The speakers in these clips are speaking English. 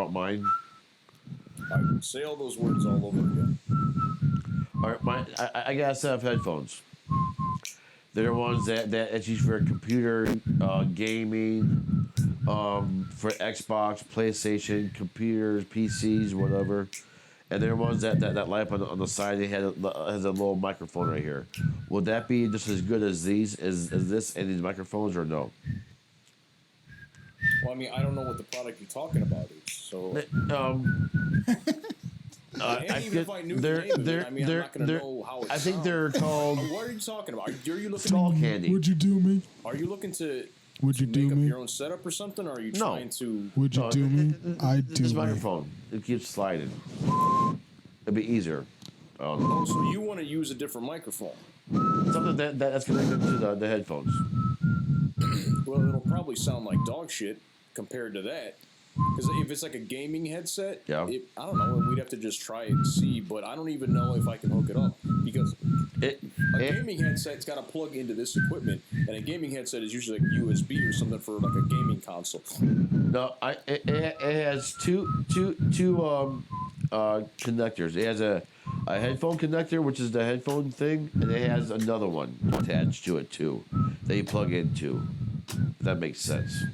about mine? Say all those words all over again. All right, I got a set of headphones. They're ones that's used for computer gaming, for Xbox, PlayStation, computers, PCs, whatever. And they're ones that light up on the side. They has a little microphone right here. Would that be just as good as these, as this and these microphones, or no? Well, I mean, I don't know what the product you're talking about is, so. Even if I knew the name of it, I mean, I'm not going to know how it sounds. I think they're called. What are you talking about? Are you looking Skull candy. Would you do me? Are you looking to Would you do make me? up your own setup or something? Or are you trying to? Would you do me? I do. This microphone, it keeps sliding. It'd be easier. Oh, so you want to use a different microphone? Something that's connected to the headphones. Well, it'll probably sound like dog shit compared to that. Because if it's like a gaming headset, yeah. I don't know. We'd have to just try it and see. But I don't even know if I can hook it up because a gaming headset's got to plug into this equipment, and a gaming headset is usually like USB or something for like a gaming console. No, it has two connectors. It has a headphone connector, which is the headphone thing, and it has another one attached to it too that you plug into. If that makes sense.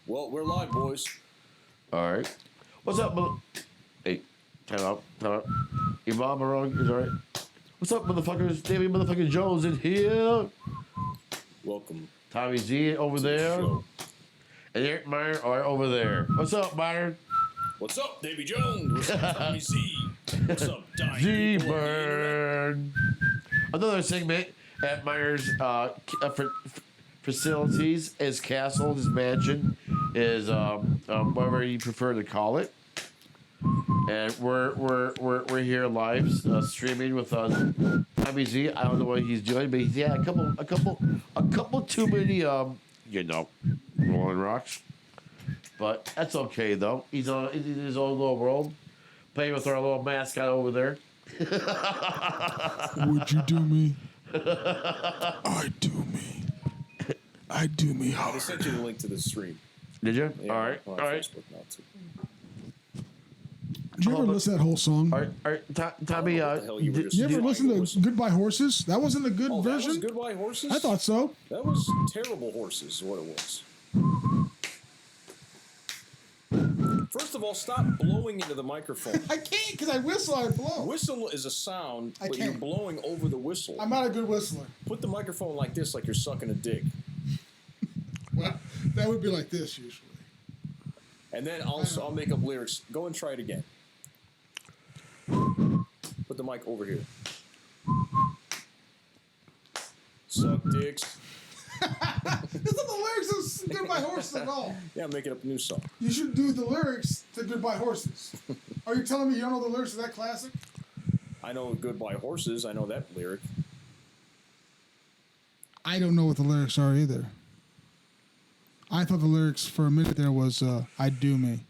Well, we're live, boys. All right. What's up, Hey, time out. Your mom wrong is all right. What's up, motherfuckers? Davy motherfucking Jones in here. Welcome. Tommy Z over there. The and Eric Meyer are over there. What's up, Meyer? What's up, Davy Jones? What's up, Tommy Z? What's up, dying Z-Burn. Another segment at Meyer's facilities, his castle, his mansion, his whatever you prefer to call it. And we're here live streaming with Tommy Z. I don't know what he's doing, but he's a couple too many Rolling Rocks. But that's okay though. He's in his own little world, playing with our little mascot over there. Would you do me? I do me. I do me hard. I just sent you the link to the stream. Did you? Yeah, all right. Facebook now too. Did you ever listen to that whole song? All right, Tommy. Did you ever listen to Goodbye Horses? That wasn't a good version? That was Goodbye Horses? I thought so. That was Terrible Horses is what it was. First of all, stop blowing into the microphone. I can't because I whistle, I blow. Whistle is a sound, but you're blowing over the whistle. I'm not a good whistler. Put the microphone like this, like you're sucking a dick. Well, that would be like this usually. And then I'll make up lyrics. Go and try it again. Put the mic over here. Suck dicks. That's not the lyrics of Goodbye Horses at all. Yeah, I'm making up a new song. You should do the lyrics to Goodbye Horses. Are you telling me you don't know the lyrics of that classic? I know Goodbye Horses. I know that lyric. I don't know what the lyrics are either. I thought the lyrics for a minute there was I do me.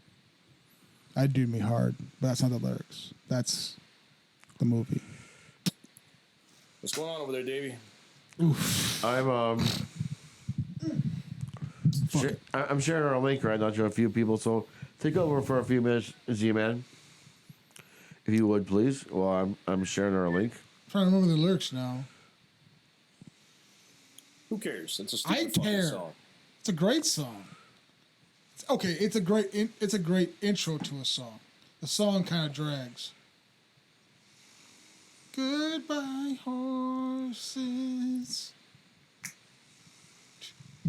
I do me hard. But that's not the lyrics. That's the movie. What's going on over there, Davey? Oof. I'm sharing our link right now to a few people, so take over for a few minutes, Z-Man, if you would, please. Well, I'm sharing our link. I'm trying to remember the lyrics now. Who cares? It's a stupid fucking song. It's a great song. It's a great intro to a song. The song kind of drags. Goodbye, horses.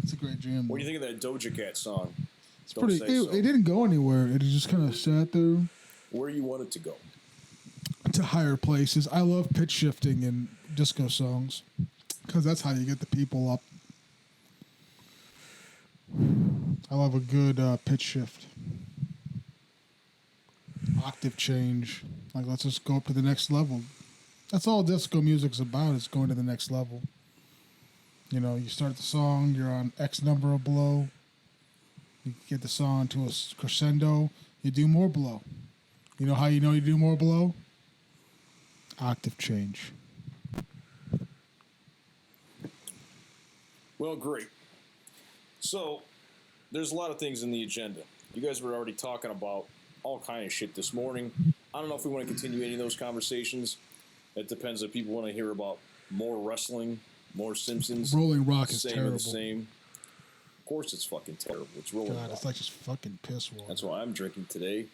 It's a great jam. What do you think of that Doja Cat song? It's pretty. It didn't go anywhere. It just kind of sat there. Where you want it to go? To higher places. I love pitch shifting in disco songs because that's how you get the people up. I love a good pitch shift. Octave change. Like, let's just go up to the next level. That's all disco music's about, is going to the next level. You know, you start the song, you're on X number of blow. You get the song to a crescendo, you do more blow. You know how you know you do more blow? Octave change. Well, great. So, there's a lot of things in the agenda. You guys were already talking about all kind of shit this morning. I don't know if we want to continue any of those conversations. It depends if people want to hear about more wrestling, more Simpsons. Rolling Rock is same terrible. And the same. Of course, it's fucking terrible. It's Rolling God, Rock. it's like just fucking piss water. That's why I'm drinking today.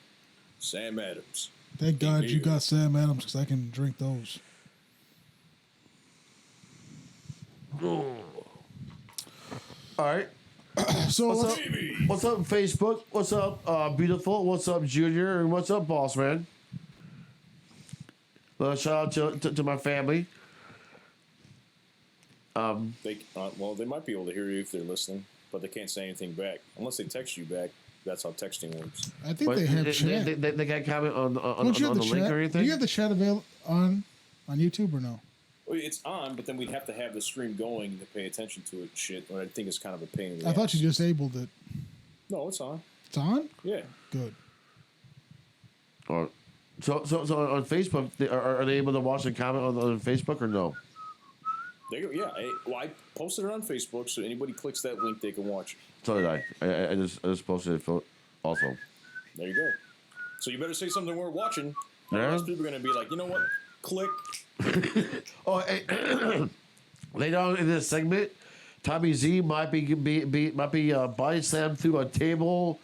Sam Adams. Thank God you got Sam Adams because I can drink those. All right. So What's up, Facebook? What's up, Beautiful? What's up, Junior? And what's up, Boss Man? Shout out to my family. They might be able to hear you if they're listening, but they can't say anything back unless they text you back. That's how texting works. I think they have chat. They got comment on Don't you have the link chat? or anything? Do you have the chat available on YouTube or no? Well, it's on, but then we'd have to have the stream going to pay attention to it. Shit, or I think it's kind of a pain in the I thought ass. you disabled it. No, it's on. It's on? Yeah. Good. So on Facebook, are they able to watch and comment on Facebook or no? They go, yeah. I posted it on Facebook, so anybody clicks that link, they can watch it. So did I. I just posted it also. There you go. So you better say something worth watching. Yeah. Otherwise, people are going to be like, you know what? Click. Oh, hey, later on in this segment, Tommy Z might be body slammed through a table,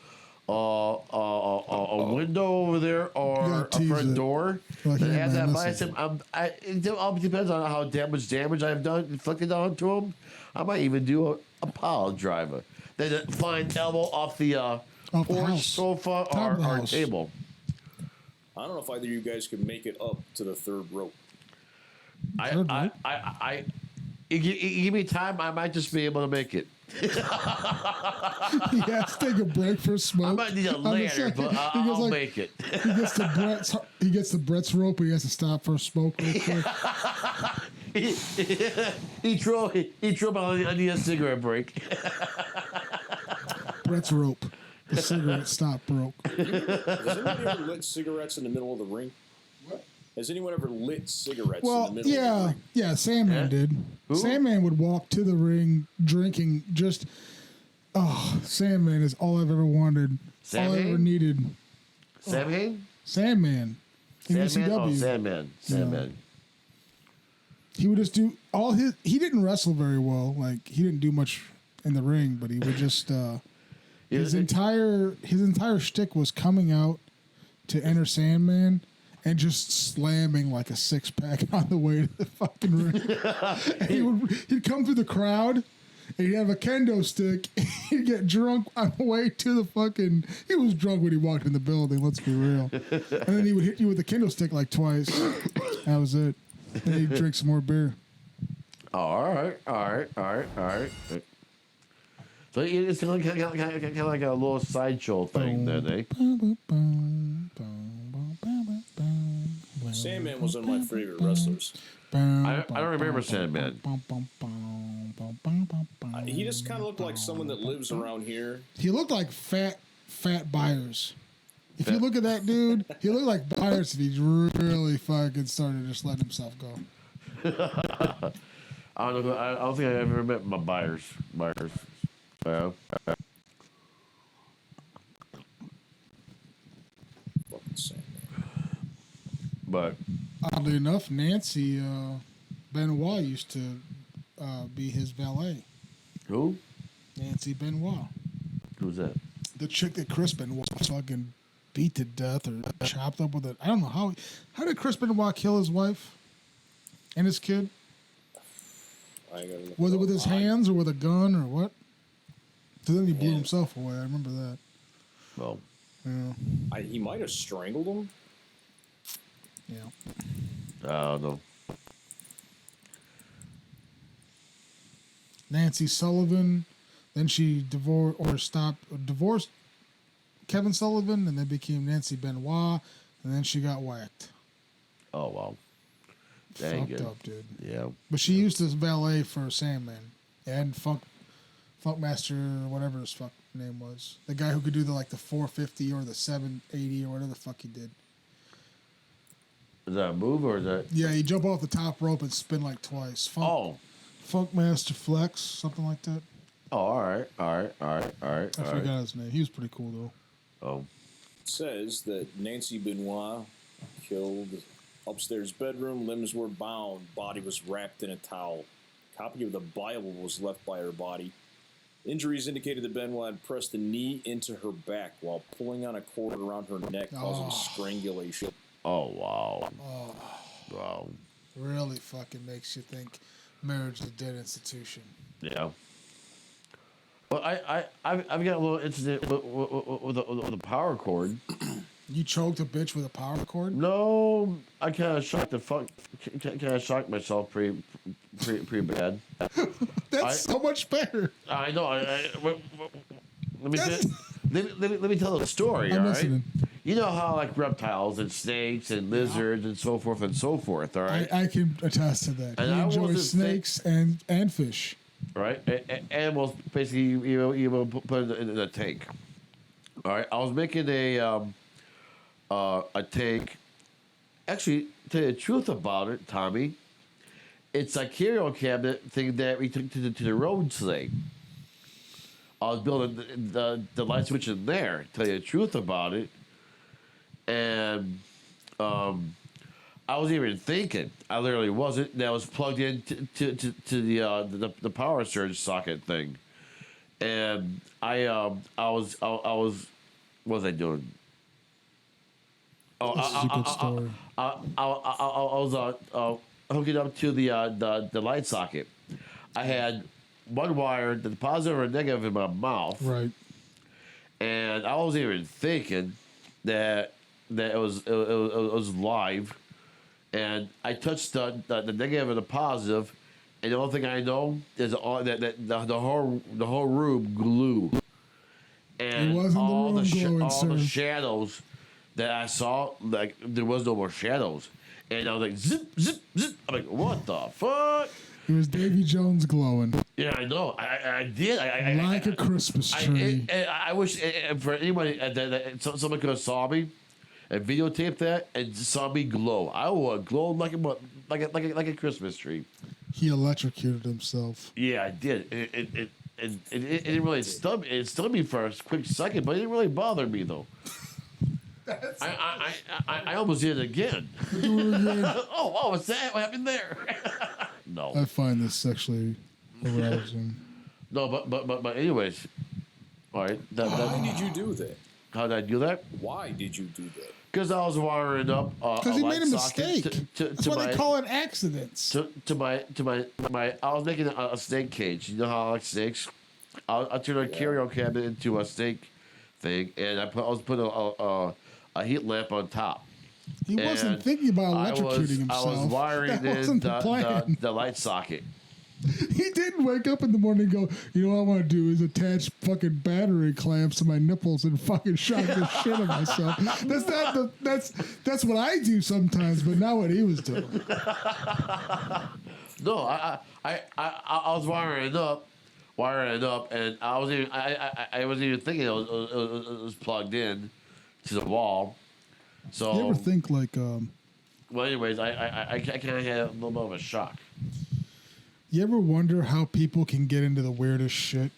a window over there, or a front door. Like, And hey, as man, that body listen. slam, it all depends on how damage I've done inflicted onto him. I might even do a pile driver. Then a flying elbow off the porch, house. sofa, Top of the or house. table. I don't know if either of you guys can make it up to the third rope. You give me time, I might just be able to make it. He has to take a break for I smoke. might need a ladder, but I'll make it. He gets to Brett's rope, and he has to stop for a smoke real quick. he drove I need a cigarette break. Brett's rope. The cigarette stop broke. Has anybody ever lit cigarettes in the middle of the ring? What? Has anyone ever lit cigarettes Well, in the middle of the ring? yeah, Sandman Yeah? did. Who? Sandman would walk to the ring drinking just. Oh, Sandman is all I've ever wanted. All I ever Sandman? needed. Sam Hain? Sandman. In Sandman? Oh, ECW. Sandman. He would just do all his. He didn't wrestle very well. Like he didn't do much in the ring, but he would just. His entire shtick was coming out to enter Sandman and just slamming like a 6-pack on the way to the fucking ring. And he'd come through the crowd and he'd have a kendo stick. And he'd get drunk on the way to the fucking. He was drunk when he walked in the building. Let's be real. And then he would hit you with a kendo stick like twice. That was it. Then he'd drink some more beer. Oh, all right. So it's kind of like a little sideshow thing, then, eh? Sandman was one of my favorite wrestlers. I don't remember Sandman. He just kind of looked like someone that lives around here. He looked like fat Byers. If you look at that dude, he looked like Byers if he really fucking started just letting himself go. I don't think I ever met my Byers. Yeah. Fucking Sandman. But Oddly enough, Nancy Benoit used to be his valet. who? Nancy Benoit. Who's that? The chick that Chris Benoit fucking beat to death or chopped up with it. I don't know how. How did Chris Benoit kill his wife and his kid? I ain't gonna look Was it up. with his hands or with a gun or what? So then he blew himself away. I remember that. Well, Yeah. He might have strangled him. Yeah. I don't know. Nancy Sullivan. Then she divorced Kevin Sullivan, and then became Nancy Benoit, and then she got whacked. Oh, wow. Dang Fucked good. up, dude. Yeah. But she used this valet for Sandman and Funkmaster, or whatever his fuck name was. The guy who could do the 450 or the 780 or whatever the fuck he did. Is that a move or is that? Yeah, he jump off the top rope and spin like twice. Funkmaster Flex, something like that. Oh, all right. I forgot his name. He was pretty cool though. Oh. It says that Nancy Benoit killed upstairs bedroom. Limbs were bound. Body was wrapped in a towel. Copy of the Bible was left by her body. Injuries indicated that Benoit had pressed a knee into her back while pulling on a cord around her neck, causing strangulation. Oh, wow. Wow. Really fucking makes you think marriage is a dead institution. Yeah. Well, I've got a little incident with a power cord. You choked a bitch with a power cord? No, I kind of shocked myself pretty bad. That's so much better. I know. Let me tell the story. I'm all right. listening. You know how like reptiles and snakes and lizards and so forth and so forth. All right. I can attest to that. And He I enjoys wasn't snakes and fish. Right. Animals basically you put it in a tank. All right. I was making a tank. Actually, to tell you the truth about it, Tommy, it's a curio cabinet thing that we took to the road sleigh. I was building the light switch in there, to tell you the truth about it. And I wasn't even thinking. I literally wasn't. And I was plugged in to the power surge socket thing. And I was what was I doing? Oh, This is a good story. I was hooking up to the light socket. I had one wire, the positive or negative in my mouth, Right. and I wasn't even thinking that it was live. And I touched the negative and the positive, and the only thing I know is that the whole room glue, and It wasn't the room glowing, all the sir. shadows that I saw, like there was no more shadows, and I was like zip zip zip. I'm like, what the fuck? It was Davy Jones glowing Yeah, I know. I did. like a Christmas tree. I wish for anybody that someone could have saw me and videotaped that and saw me glow. I would glow like a Christmas tree. He electrocuted himself. Yeah, I did. It didn't really stun me. It stunned me for a quick second, but it didn't really bother me though. I almost did it again. Oh, what's that? What happened there? No. I find this sexually arousing. No, but anyways. All right. Why did you do that? How did I do that? Why did you do that? Because I was wiring up Because he made a mistake. To That's why they call it accidents. to my I was making a snake cage. You know how I like snakes? I turned a curio cabinet into a snake thing, and I was putting a heat lamp on top. He wasn't And thinking about electrocuting himself. I was wiring That wasn't the plan. the light socket. He didn't wake up in the morning and go, you know what I want to do is attach fucking battery clamps to my nipples and fucking shock the shit out of myself. That's what I do sometimes, but not what he was doing. No, I was wiring it up, and I wasn't even thinking it was plugged in to the wall. So You ever think like, well, anyways, I kind of had a little bit of a shock. you ever wonder how people can get into the weirdest shit?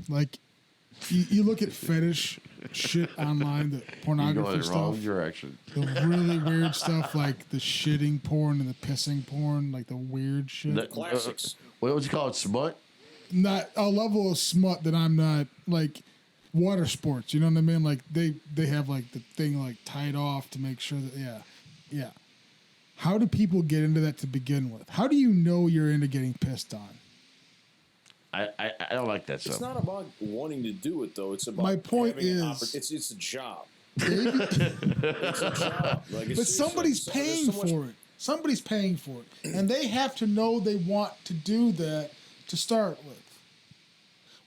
Like, you look at fetish shit online, the You're pornography going in the stuff, wrong direction. the really weird stuff like the shitting porn and the pissing porn, like the weird shit. The- Classics. What would you call it? Smut? Not a level of smut that I'm not like water sports. You know what I mean? Like they have like the thing like tied off to make sure that yeah. How do people get into that to begin with? How do you know you're into getting pissed on? I don't like that It's stuff. not about wanting to do it though. It's about My point having an is- it's a job. Maybe, It's a job. Like, but somebody's paying for it. Somebody's paying for it, and they have to know they want to do that to start with.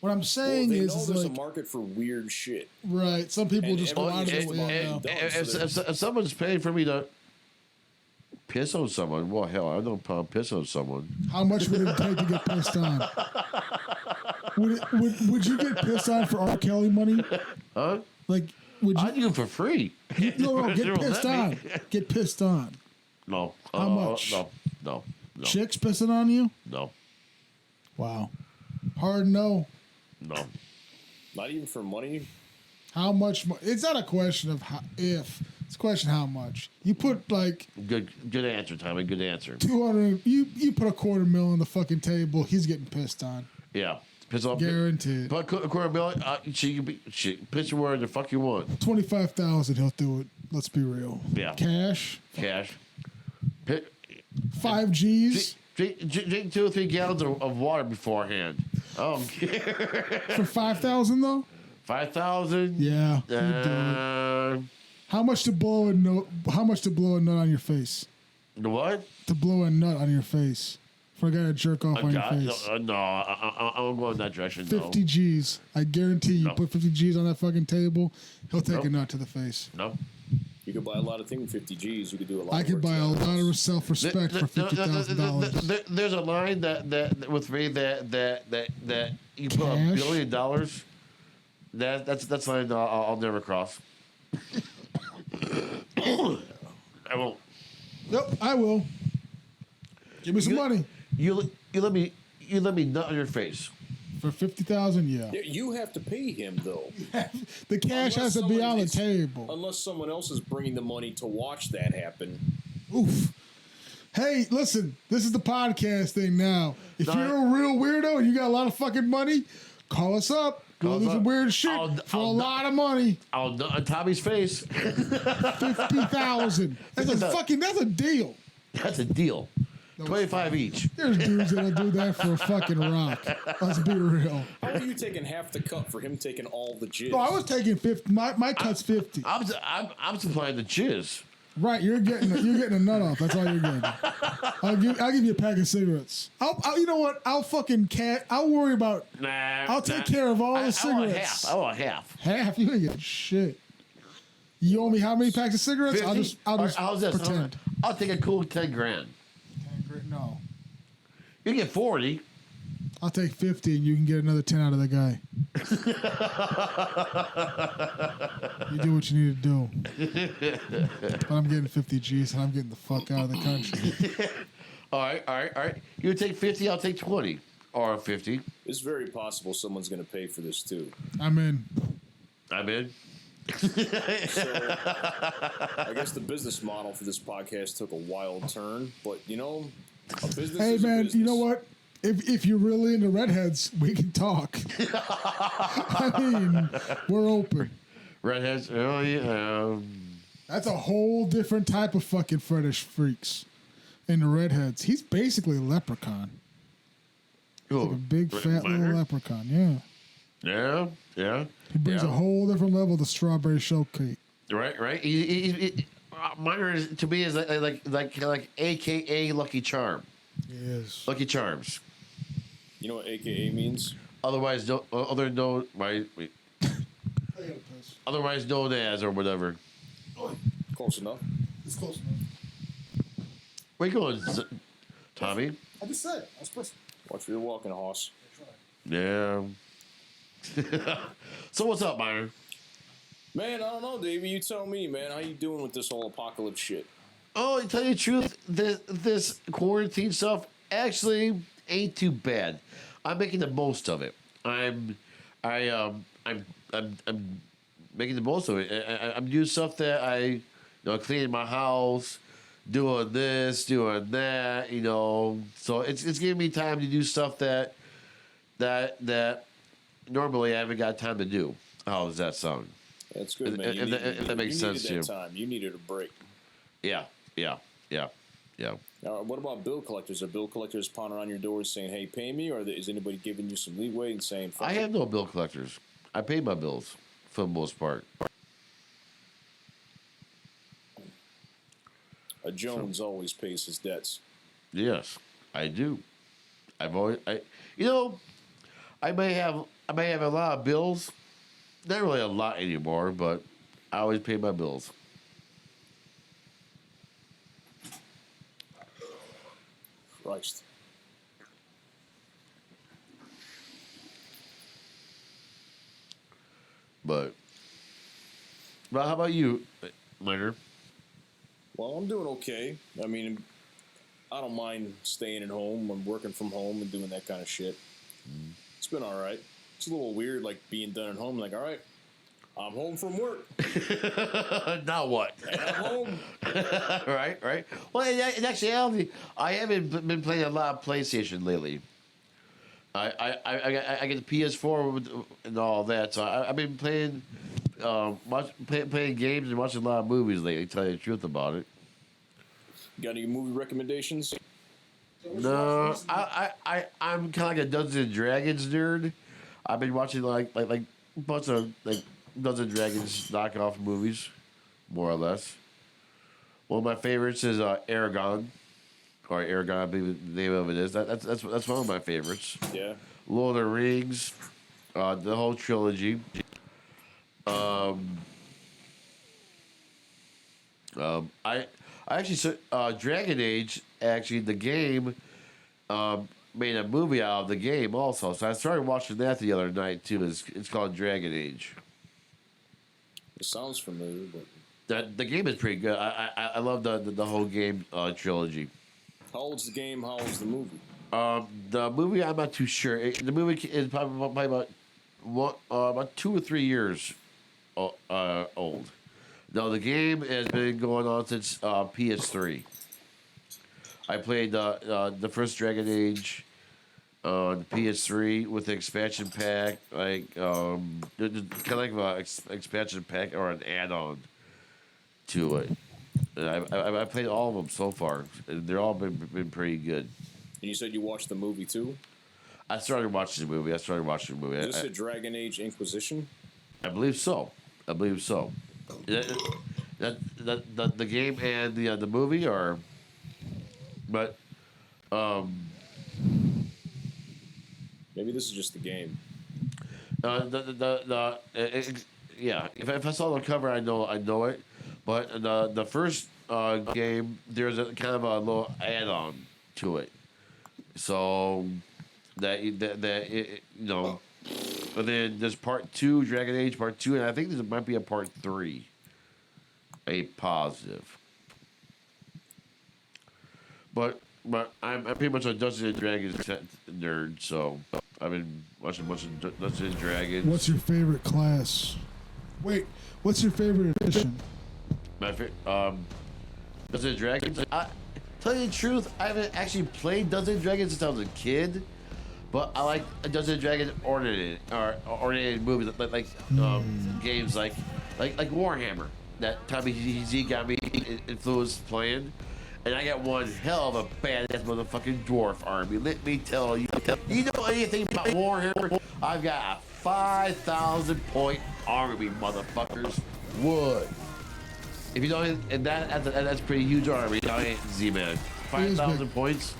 What I'm Well, saying they is know there's like a market for weird shit. right. Some people And just go out of everybody's their just way. about now. it. If someone's paying for me to piss on someone, well, hell, I don't piss on someone. How much would it take to get pissed on? Would you get pissed on for R. Kelly money? Huh? Like, would I you? do it for free. No, They get don't pissed let on. me. Get pissed on. No. How much? No. Chicks pissing on you? No. Wow. Hard no. No. Not even for money. How much? It's not a question of how, if. It's a question how much. You put like Good answer, Tommy. Good answer. 200. You put $250,000 on the fucking table. He's getting pissed on. Yeah. Piss off. Guaranteed. But $250,000. She piss where the fuck you want. 25,000. He'll do it. Let's be real. Yeah. Cash. 5 G's. Drink 2 or 3 gallons of water beforehand. Oh, For 5,000 though. 5,000. Yeah. He'd do it. How much to blow a nut? How much to blow a nut on your face? The what? To blow a nut on your face. For a guy to jerk off on your face. No, I won't go in that direction. 50 G's. I guarantee you put 50 G's on that fucking table, he'll take a nut to the face. No. You could buy a lot of things with 50 G's. You could do a lot. I could buy a lot of self-respect for $50,000. There's a line that with me that you put $1 billion. That's a line I'll never cross. I won't. Yep, I will. Give me some money. You let me nut on your face. For 50,000, yeah. You have to pay him though. The cash has to be on the table. Unless someone else is bringing the money to watch that happen. Oof. Hey, listen, this is the podcast thing now. If you're a real weirdo and you got a lot of fucking money, call us up. Go do some weird shit for a lot of money. I'll nut on Tommy's face. 50,000. That's a deal. That's a deal. 25 each. There's dudes that'll do that for a fucking rock. Let's be real. How are you taking half the cut for him taking all the jizz? No, I was taking 50. My cut's 50. I'm supplying the jizz. Right, you're getting a nut off. That's all you're getting. I'll give you a pack of cigarettes. You know what? I'll worry about. I'll take care of all the cigarettes. I want half. Half? You ain't getting shit. You owe me how many packs of cigarettes? 50? I'll just How's this? pretend. I'll take a cool 10 grand. 10 grand? No. You get 40. I'll take 50 and you can get another 10 out of the guy. You do what you need to do. But I'm getting 50 G's and I'm getting the fuck out of the country. All right. You take 50, I'll take 20. Or 50. It's very possible someone's going to pay for this too. I'm in. So, I guess the business model for this podcast took a wild turn, but a business. Hey is a man, business. you know what? If you're really into redheads, we can talk. I mean, we're open. Redheads, oh yeah. That's a whole different type of fucking fetish freaks. Into redheads, he's basically a leprechaun. Like a big fat little leprechaun. Yeah. Yeah. He brings a whole different level to strawberry shortcake. Right. Minor to me is like AKA Lucky Charm. Yes. Lucky Charms. You know what AKA means? Otherwise known as or whatever. Close enough. It's close enough. Where you going, Tommy? I just said it. I was supposed to. Watch where you're walking, hoss. Yeah. So what's up, Minor? Man, I don't know, Davey. You tell me, man. How you doing with this whole apocalypse shit? Oh, to tell you the truth, this quarantine stuff actually ain't too bad. I'm making the most of it. I'm making the most of it. I'm doing stuff that cleaning my house, doing this, doing that. So it's giving me time to do stuff that normally I haven't got time to do. How does that sound? That's good, man. If that makes sense to you. You needed a break. Yeah. Now, what about bill collectors? Are bill collectors pounding on your doors saying, "Hey, pay me," or is anybody giving you some leeway and saying, I have no bill collectors. I pay my bills for the most part. A Jones always pays his debts. Yes, I do. I may have a lot of bills. Not really a lot anymore, but I always pay my bills. Christ. But how about you, Minor? Well, I'm doing okay. I mean, I don't mind staying at home and working from home and doing that kind of shit. It's been all right. It's a little weird, like being done at home. Like, all right, I'm home from work. Now what? And I'm home. Right. Well, in actuality, I haven't been playing a lot of PlayStation lately. I get the PS4 and all that, so I've been playing playing games and watching a lot of movies lately. To tell you the truth about it. Got any movie recommendations? No, I'm kind of like a Dungeons and Dragons nerd. I've been watching like a bunch of like Dungeons and Dragons knockoff movies, more or less. One of my favorites is Aragon, or Aragon, I believe the name of it is. That's one of my favorites. Yeah. Lord of the Rings, the whole trilogy. I actually Dragon Age, actually the game, made a movie out of the game also. So I started watching that the other night too. It's called Dragon Age. It sounds familiar, but The game is pretty good. I love the whole game trilogy. how old's the game? How old's the movie? The movie, I'm not too sure. The movie is probably about 2 or 3 years old. No, the game has been going on since PS3. I played the first Dragon Age on PS3 with the expansion pack, like kind of like an expansion pack or an add-on to it. And I played all of them so far, and they're all been pretty good. And you said you watched the movie too? I started watching the movie. Is this a Dragon Age Inquisition? I believe so. The game and the movie are, but Maybe this is just the game. yeah. If I saw the cover, I know it. But the first game, there's a kind of a little add-on to it, so that it, you know. But then there's part 2, Dragon Age Part 2, and I think there might be a part 3. A positive. But I'm pretty much a Dungeons and Dragons nerd, so I've been watching a bunch of Dungeons and Dragons. What's your favorite class? Wait, what's your favorite edition? My favorite, Dungeons and Dragons. Tell you the truth, I haven't actually played Dungeons and Dragons since I was a kid. But I like Dungeons and Dragons oriented movies, like games like Warhammer. That Tommy Z got me influenced playing, and I got one hell of a badass motherfucking dwarf army. Let me tell you, you know anything about Warhammer? I've got a 5,000 point army, motherfuckers. Wood. If you don't, and that's a pretty huge army. Z-Man, 5,000 points.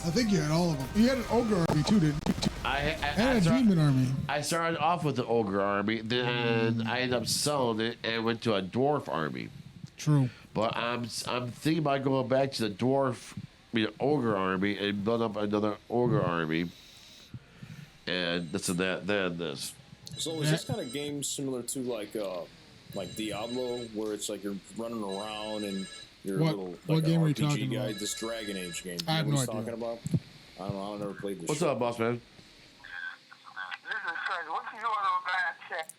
I think you had all of them. You had an ogre army too, didn't you? And a demon army. I started off with the ogre army, then I ended up selling it and went to a dwarf army. True. But I'm thinking about going back to the ogre army and build up another ogre army. And this and that, then this. So is this kind of game similar to like Diablo, where it's like you're running around and you're a little what game RPG are you talking guy? about? This Dragon Age game. I have no idea. Talking about? I don't know. I've never played this. What's up, boss man? What you doing on that check?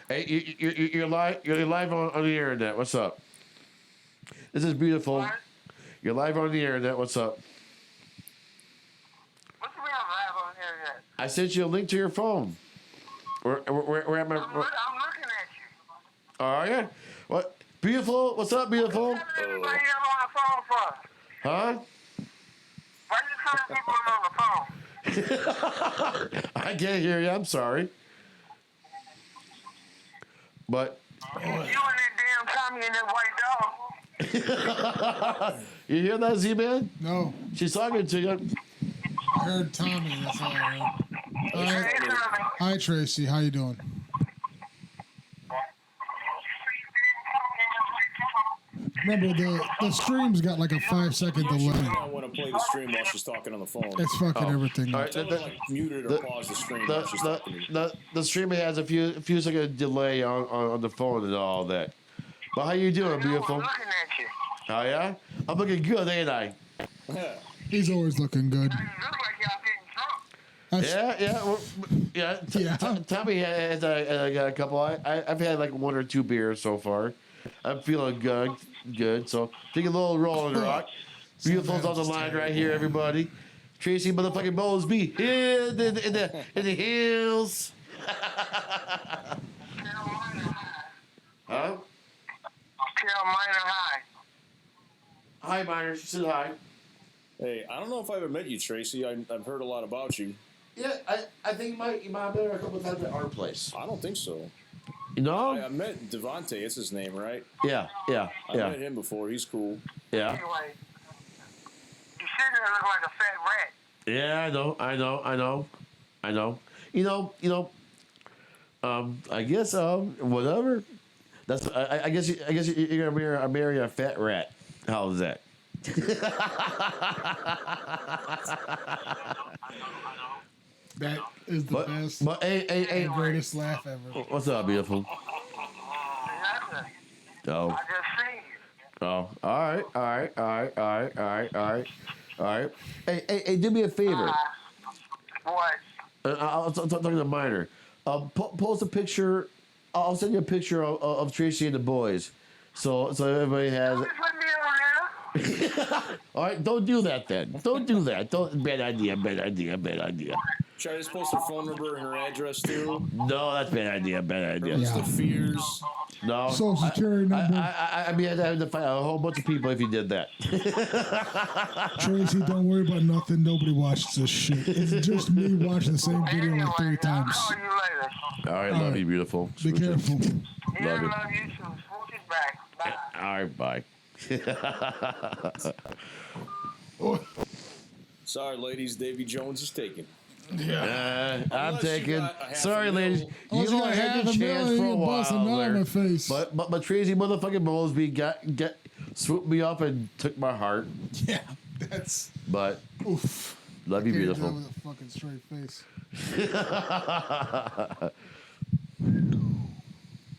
Hey, you're live on the internet. What's up? This is beautiful. What? You're live on the internet. What's up? What you mean I'm live on the internet? I sent you a link to your phone. Where at my? I'm looking at you. Oh yeah. What? Beautiful. What's up, beautiful? What you telling everybody on the phone for? Huh? Why you telling people on the phone? I can't hear you. I'm sorry. But You and that damn Tommy and that white dog. you hear that, Z-Man? No. She's talking to you. I heard Tommy. That's all I heard. Hey, Tommy. Hi, Tracy. How you doing? Remember, the stream's got like a 5-second delay. I want to play the stream while she's talking on the phone. It's fucking everything. All right, Tell her to, mute it or pause the stream while she's talking to you. the stream has a few second delay on the phone and all that. But how you doing, beautiful? I'm looking at you. Oh yeah, I'm looking good, ain't I? He's always looking good. You look like y'all getting drunk. Tommy has a couple. I've had like one or two beers so far. I'm feeling good. So take a little rolling rock. Beautiful's on the line right here, everybody. Tracy motherfucking Bowlesby in the hills. Huh? Carolina High. Hi, Minor. She said hi. Hey, I don't know if I ever met you, Tracy. I've heard a lot about you. Yeah, I think you might have been there a couple of times at our place. I don't think so. You know? I met Devontae. It's his name, right? Yeah. I met him before. He's cool. Yeah. Anyway, you sitting there look like a fat rat. Yeah, I know. I guess whatever. That's I guess you're gonna marry a fat rat. How's that? That is the best, But hey, greatest laugh ever. what's up, beautiful? Nothing. Oh, I just seen you. all right. Hey, do me a favor. What? I'll talk to the minor. Post a picture. I'll send you a picture of Tracy and the boys, so everybody has. Just let me on there. All right, don't do that then. Don't do that. Bad idea. Should I just post her phone number and her address too? No, that's bad idea. List of fears. No. Social security number. I'd be having to fight a whole bunch of people if you did that. Tracy, don't worry about nothing. Nobody watches this shit. It's just me watching the same video like 3 I'll times. call you later. All right, love you, beautiful. Be careful. Yeah, Love you. love you too. Smooch is back. Bye. All right, bye. Sorry, ladies. Davy Jones is taken. I'm Unless you taking. got a half Sorry, a ladies. mil. You Unless you only got had your half a chance million, for a you bust a while nut in there. my face. But Tracy motherfucking Bowlesby got swooped me up and took my heart. Yeah, that's But oof. love you, Can't do beautiful. that with a fucking straight face.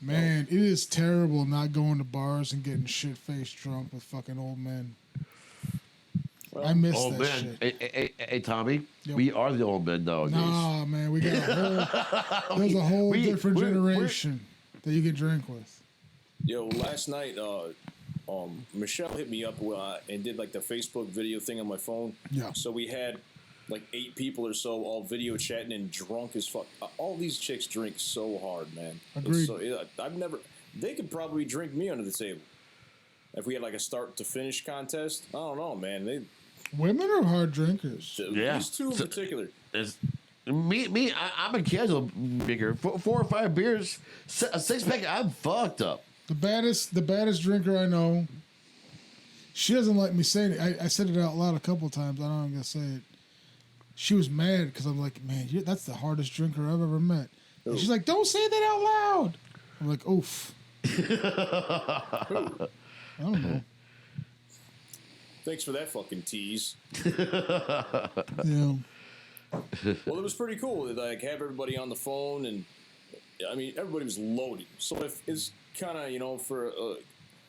Man, it is terrible not going to bars and getting shit faced drunk with fucking old men. I miss Old that man. shit. Hey, Tommy. Yep. We are the old men nowadays. Nah, man, we got a whole. There's a whole different generation that you can drink with. Yo, last night, Michelle hit me up and did like the Facebook video thing on my phone. Yeah. So we had like 8 people or so all video chatting and drunk as fuck. All these chicks drink so hard, man. Agreed. I've never. They could probably drink me under the table. If we had like a start to finish contest, I don't know, man. Women are hard drinkers. Yeah. These two in particular. It's, I'm a casual drinker. 4 or 5 beers, a 6-pack. I'm fucked up. The baddest drinker I know. She doesn't like me saying it. I said it out loud a couple of times. I don't know if I'm gonna say it. She was mad because I'm like, man, that's the hardest drinker I've ever met. And she's like, don't say that out loud. I'm like, oof. I don't know. Thanks for that fucking tease. Yeah. Well, it was pretty cool to like have everybody on the phone, and I mean everybody was loaded. So if it's kind of for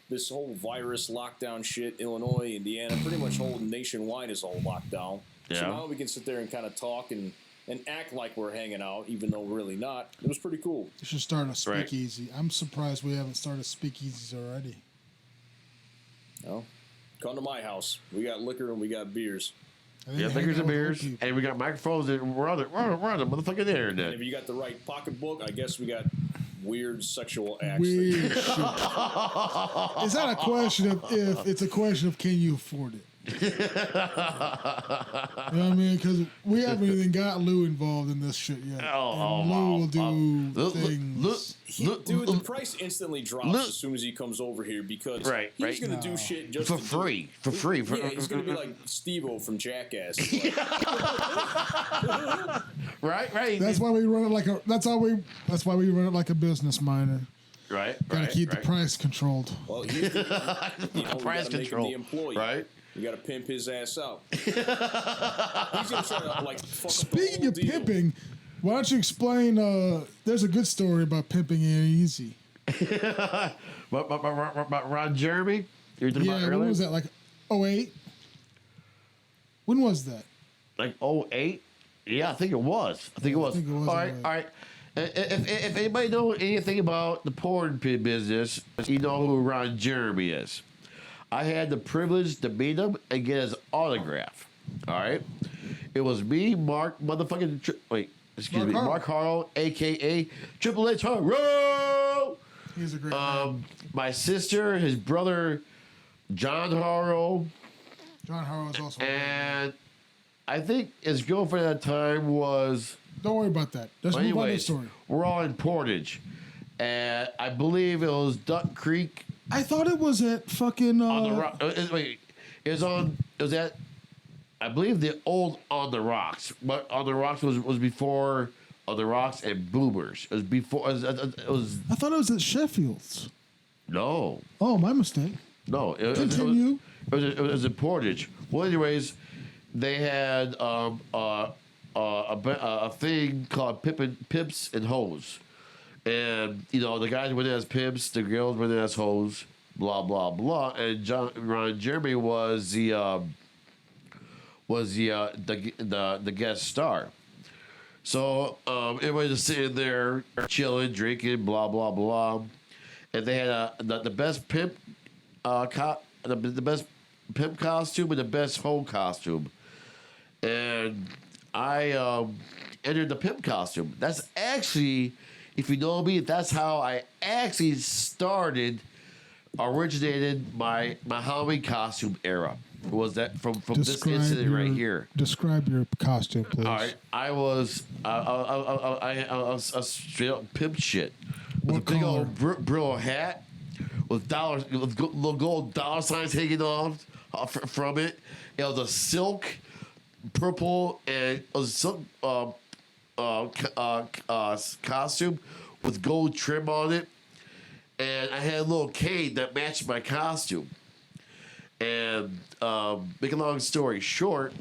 this whole virus lockdown shit, Illinois, Indiana, pretty much whole nationwide is all locked down. Yeah. So now we can sit there and kind of talk and act like we're hanging out, even though we're really not. It was pretty cool. You should start a speakeasy. I'm surprised we haven't started speakeasies already. No, come to my house. We got liquor and we got beers. Yeah, liquors and beers, and we got microphones, and we're on the motherfucking And internet. if you got the right pocketbook, I guess we got weird sexual acts. Weird shit. It's not a question of if, it's a question of can you afford it. You know what I mean? Because we haven't even got Lou involved in this shit yet. And Lou will do things. Dude, the price instantly drops as soon as he comes over here because he's going to do shit just for free. Yeah, he's going to be like Steve-O from Jackass. Right. That's why we run it like a. That's why we run it like a business, Minor. Right. Gotta keep the price controlled. Well, he's Price control. the employee. Right. You got to pimp his ass out. He's going to try to like fuck Speaking up the of whole deal. pimping, why don't you explain? There's a good story about pimping Ain't Easy. But Ron Jeremy? You were talking about Yeah, earlier? when was that? Like 08? When was that? Like 08? Yeah, I think it was. I think it was All right, alright. all right. If anybody know anything about the porn pit business, you know who Ron Jeremy is. I had the privilege to meet him and get his autograph. All right. It was me, Mark, excuse me, Harlow. Mark Harlow, aka Triple H Harlow. He's a great man. My sister, his brother, John Harlow, John Harlow is also. A great man. and I think his girlfriend at the time was. Don't worry about that. Let's move on to the Anyways, story. we're all in Portage, and I believe it was Duck Creek I thought it was at fucking. on the rock. Wait, it was on. It was at. I believe the old On the Rocks, but On the Rocks was before On the Rocks and Boomers. It was before. It was I thought it was at Sheffield's. no, Oh, my mistake. no. Continue. It was in Portage. Well, anyways, they had a thing called Pimps and Hoes. And, you know, the guys went in as pimps, the girls went in as hoes, blah, blah, blah. And Ron Jeremy was the guest star. So everybody was sitting there chilling, drinking, blah, blah, blah. And they had the best pimp the best pimp costume and the best hoe costume. And I entered the pimp costume. That's actually, if you know me, that's how I actually originated my Halloween costume era. Was that from this incident right here? Describe your costume, please. All right, I was a straight up pimp shit. With What a big color? old Brillo hat with little gold dollar signs hanging off from it. It was a silk purple and it was silk costume with gold trim on it, and I had a little cane that matched my costume. And make a long story short,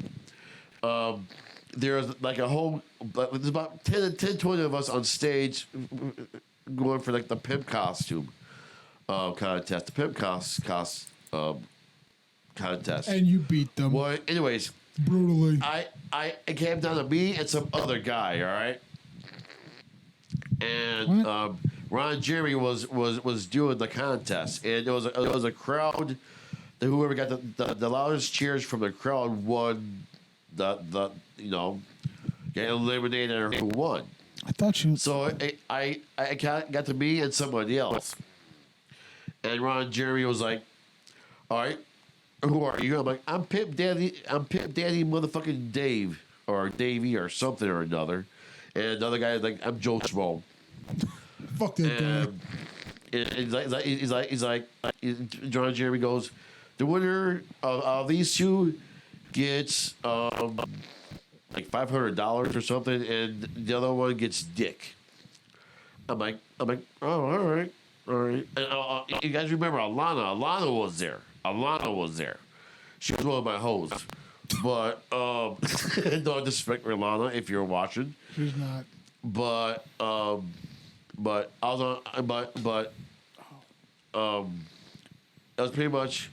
there was like there's about 20 of us on stage going for like the pimp costume contest, the pimp contest. And you beat them Well, anyways, brutally. it came down to me and some other guy, all right? And What? Ron Jeremy was doing the contest, and it was a crowd. Whoever got the loudest cheers from the crowd won the get eliminated or who won. I thought you. So I got to me and somebody else, and Ron Jeremy was like, "All right, who are you?" I'm like, "I'm Pimp Daddy. I'm Pimp Daddy, motherfucking Dave or Davy or something or another." And another guy is like, "I'm Joe Schmo." Fuck that guy. He's like, John Jeremy goes, the winner of these two gets like $500 or something, and the other one gets dick. I'm like, oh, all right. And, you guys remember Alana? Alana was there. She was one of my hoes. But no disrespect for Alana if you're watching. She's not. But I was on, it was pretty much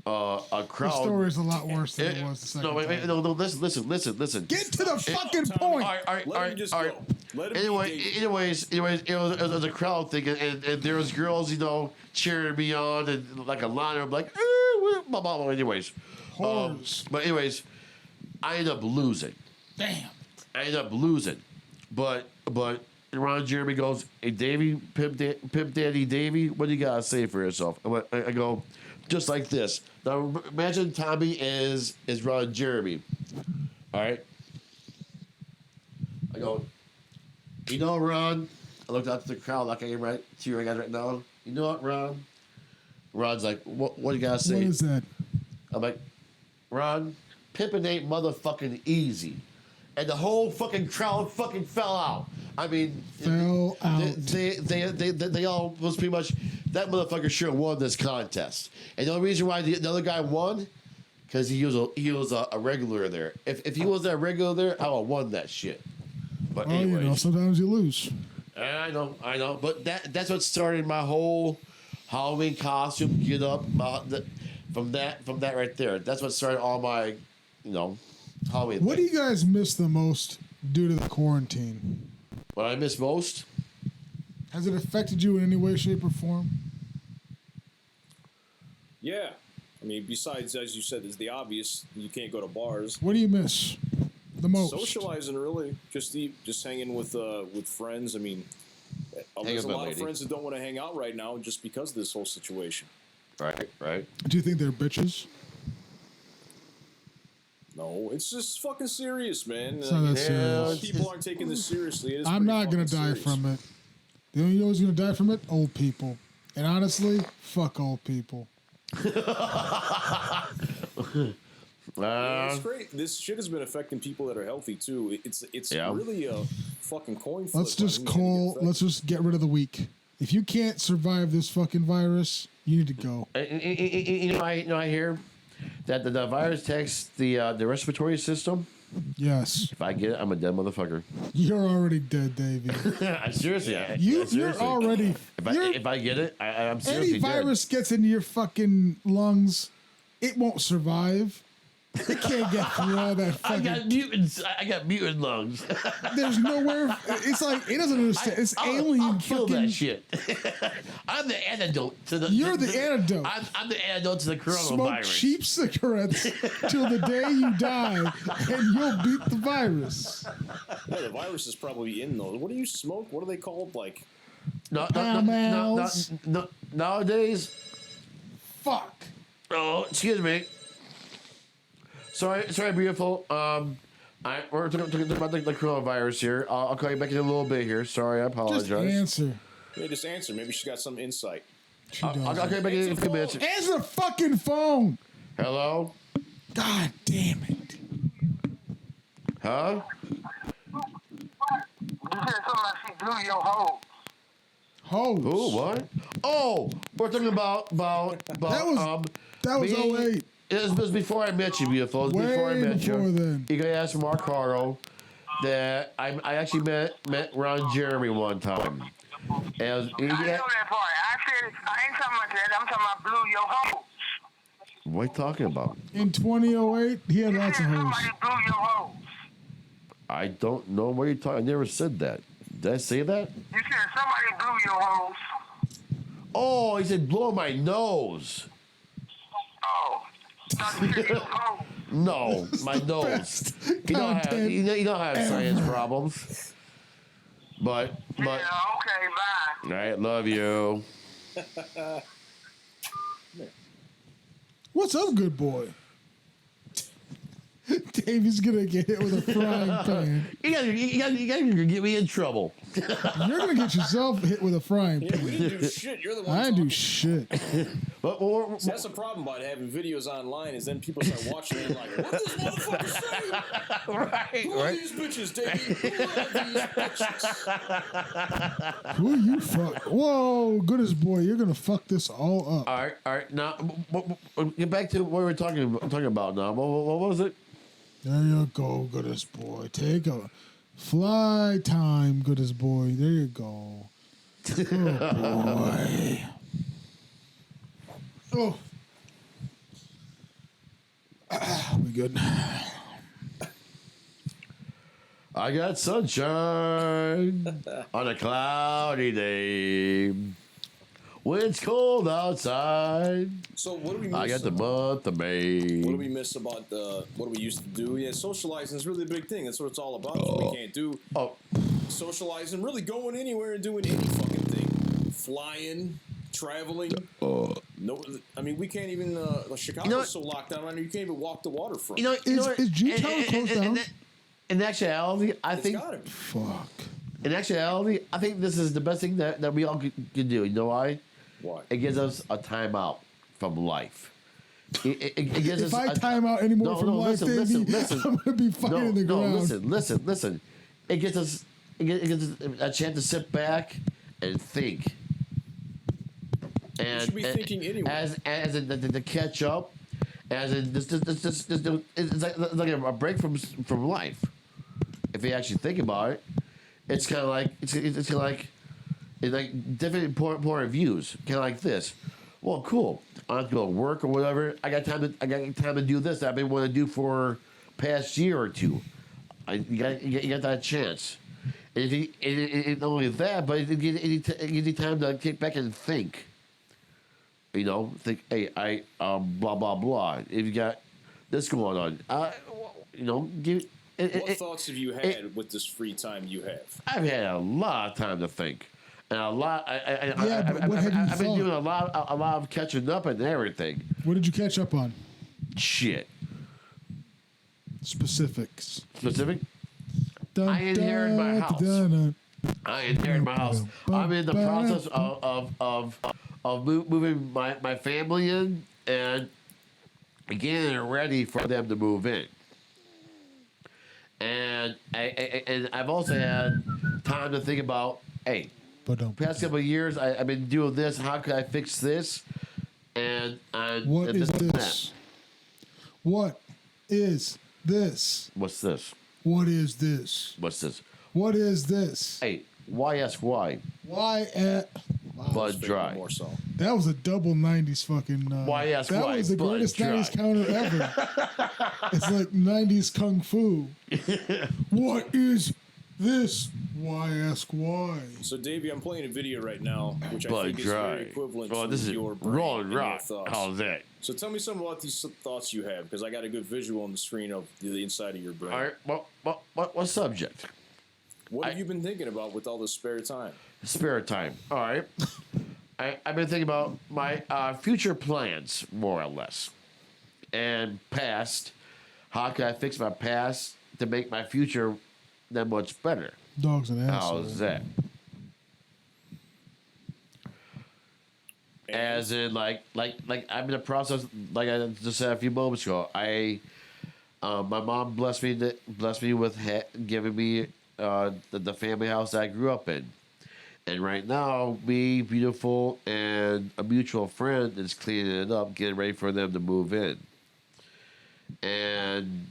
a The crowd. story is a lot worse than it was the second No, wait, time. no, listen. Get to the fucking All point. right. Let him just go. Let him Anyways, it was a crowd thing, and there was girls, cheering me on, and like a line, I'm like, blah, blah, blah. Anyways, Whores. but anyways, I ended up losing. Damn. But Ron Jeremy goes, "Hey, Davy, Pimp Daddy Davy, what do you gotta say for yourself?" I go, just like this. Now imagine Tommy is Ron Jeremy. All right. I go, Ron. I looked out to the crowd like I am right to you guys right now. You know what, Ron? Ron's like, what do you gotta say? What is that? I'm like, Ron, pimping ain't motherfucking easy. And the whole fucking crowd fucking fell out. I mean, Fell out. They all was pretty much, that motherfucker sure won this contest. And the only reason why the other guy won, because he was a regular there. If he wasn't a regular there, I would have won that shit. But Well, anyways, sometimes you lose. I know. But that's what started my whole Halloween costume get up from that right there. That's what started all my, Halloween. What do you guys miss the most due to the quarantine? What I miss most? Has it affected you in any way, shape, or form? Yeah. I mean, besides, as you said, is the obvious. You can't go to bars. What do you miss the most? Socializing, really. Just hanging with friends. I mean, there's a lot of friends that don't want to hang out right now just because of this whole situation. Right. Do you think they're bitches? No, it's just fucking serious, man. It's not that serious. People aren't taking this seriously. It is I'm not gonna die serious. from it. The only who's gonna die from it? Old people. And honestly, fuck old people. Yeah, it's great. This shit has been affecting people that are healthy too. It's really a fucking coin flip. Let's just get rid of the weak. If you can't survive this fucking virus, you need to go. I hear that the virus attacks the respiratory system. Yes. If I get it, I'm a dead motherfucker. You're already dead, Davey. Seriously, You're already. If I get it, I'm seriously Any virus gets into your fucking lungs, it won't survive. It can't get through all that fucking. I got mutant lungs. There's nowhere. It's like it doesn't understand. It's alien. I'll kill fucking, that shit. I'm the antidote to the. You're the antidote. I'm the antidote to the coronavirus. Smoke cheap cigarettes till the day you die, and you'll beat the virus. Yeah, the virus is probably in those. What do you smoke? What are they called? Like nowadays. Fuck. Oh, excuse me. Sorry, beautiful. We're talking about the coronavirus here. I'll call you back in a little bit here. Sorry, I apologize. Just answer. Yeah, just answer. Maybe she's got some insight. I'll call you back in a few minutes. Answer the fucking phone. Hello? God damn it. Huh? You said something like she blew your hose. Hose. Ooh, what? Oh, we're talking about that was 08. It was before I met you, beautiful. It was before I met you. Then. You gotta ask Mark Caro that I actually met Ron Jeremy one time. And I know that part. I ain't talking about that. I'm talking about blew your hose. what are you talking about? In 2008, he had You lots said of hose. somebody blew your hose. I don't know what you're talking. I never said that. Did I say that? You said somebody blew your hose. Oh, he said blow my nose. Oh. Thought you said your hose. No, my nose. You don't have science problems. But Yeah, okay, bye. all right, love you. What's up, good boy? Davy's gonna get hit with a frying pan. You gotta get me in trouble. You're gonna get yourself hit with a frying Yeah, pan. we didn't do shit. You're the one. I talking. do shit. But See, that's the problem about having videos online is then people start watching it and like, what this motherfucker say? Who are these bitches, Davey? Who are these bitches? Who you fuck? Whoa, goodest boy, you're gonna fuck this all up. all right. Now get back to what we were talking about. Now, what was it? There you go, goodest boy. Take a fly time, goodest boy. There you go. Oh boy. Oh. We good? I got sunshine on a cloudy day. When it's cold outside, So what do we miss? I got the month of May. What do we miss about what we used to do? Yeah, socializing is really a big thing. That's what it's all about. That's what we can't do. Oh, Socializing, really going anywhere and doing any fucking thing. Flying, traveling. No, I mean we can't even. Chicago's so locked down right now. You can't even walk the waterfront. you know what? Is G-Town closed down? In actuality, I think. Got it. Fuck. In actuality, I think this is the best thing that we all can do. You know why? Why? It gives us a timeout from life. It gives If us I time out anymore from life, listen, Davey, I'm gonna be fucking in the ground. listen. It gives us a chance to sit back and think. And should be thinking anyway. As to catch up, as in it's like a break from life. If you actually think about it, it's kind of like it's like different point of views, kind of like this. Well, cool. I don't have to go to work or whatever. I got time to do this that I've been wanting to do for past year or two. You got that chance. And if and not only that, but it gives you time to kick back and think. You know, think, hey, blah blah blah. If you got this going on, you know, what thoughts have you had with this free time you have? I've had a lot of time to think, and a lot. I've been doing a lot of catching up and everything. What did you catch up on? Shit. Specifics. Specific? I inherited my house. I inherited my house. I'm in the process of moving my family in and getting ready for them to move in. And I've also had time to think about, hey, past couple of years I've been doing this. How could I fix this? And what is this? What is this? What's this? What is this? What's this? What is this? Hey, why ask why? Why at Bud Dry. More so. That was a double 90s fucking. Why ask that why? That was the Bud greatest Dry. 90s counter ever. It's like 90s kung fu. What is this? Why ask why? So, Davey, I'm playing a video right now, which I Bud think is Dry. very equivalent Oh, to this is your brain Rolling and your Rock. thoughts. How's that? So, tell me something about these thoughts you have, because I got a good visual on the screen of the inside of your brain. All right. What subject? What have you been thinking about with all this spare time? Spare time. All right. I've been thinking about my future plans, more or less, and past. How can I fix my past to make my future that much better? Dog's an asshole. How's that? As in, like I'm in the process. Like I just said a few moments ago, my mom blessed me with giving me the family house that I grew up in, and right now, me, beautiful, and a mutual friend is cleaning it up, getting ready for them to move in, and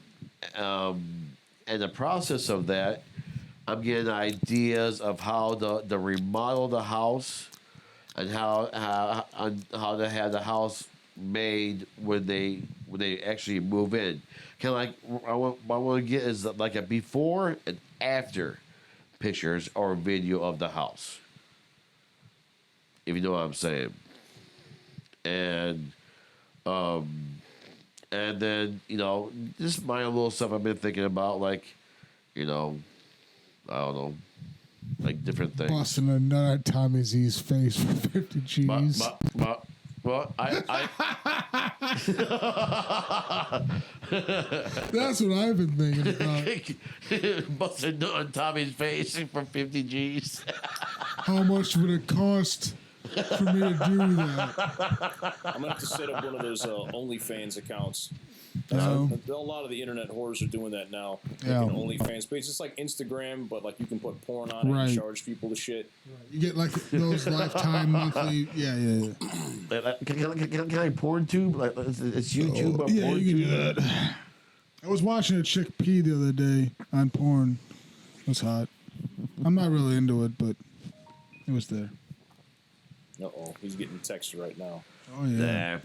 in the process of that, I'm getting ideas of how to remodel the house. And how to have the house made when they actually move in. Kind of like what I want to get is like a before and after pictures or video of the house. If you know what I'm saying. And then just my little stuff I've been thinking about, like, I don't know. Like different things. Busting a nut at Tommy Z's face for 50 G's. Well, I That's what I've been thinking about. busting nut on Tommy's face for 50 G's. How much would it cost for me to do that? I'm gonna have to set up one of those OnlyFans accounts. No. A lot of the internet whores are doing that now. Yeah. Making OnlyFans page. It's like Instagram, but like you can put porn on it Right. and charge people the shit. You get like those lifetime monthly. Yeah. Can I porn tube? Like it's YouTube. But Yeah, porn you can tube? do that. I was watching a chick pee the other day on porn. It was hot. I'm not really into it, but it was there. Uh-oh, he's getting texted right now. Oh, yeah. Nah.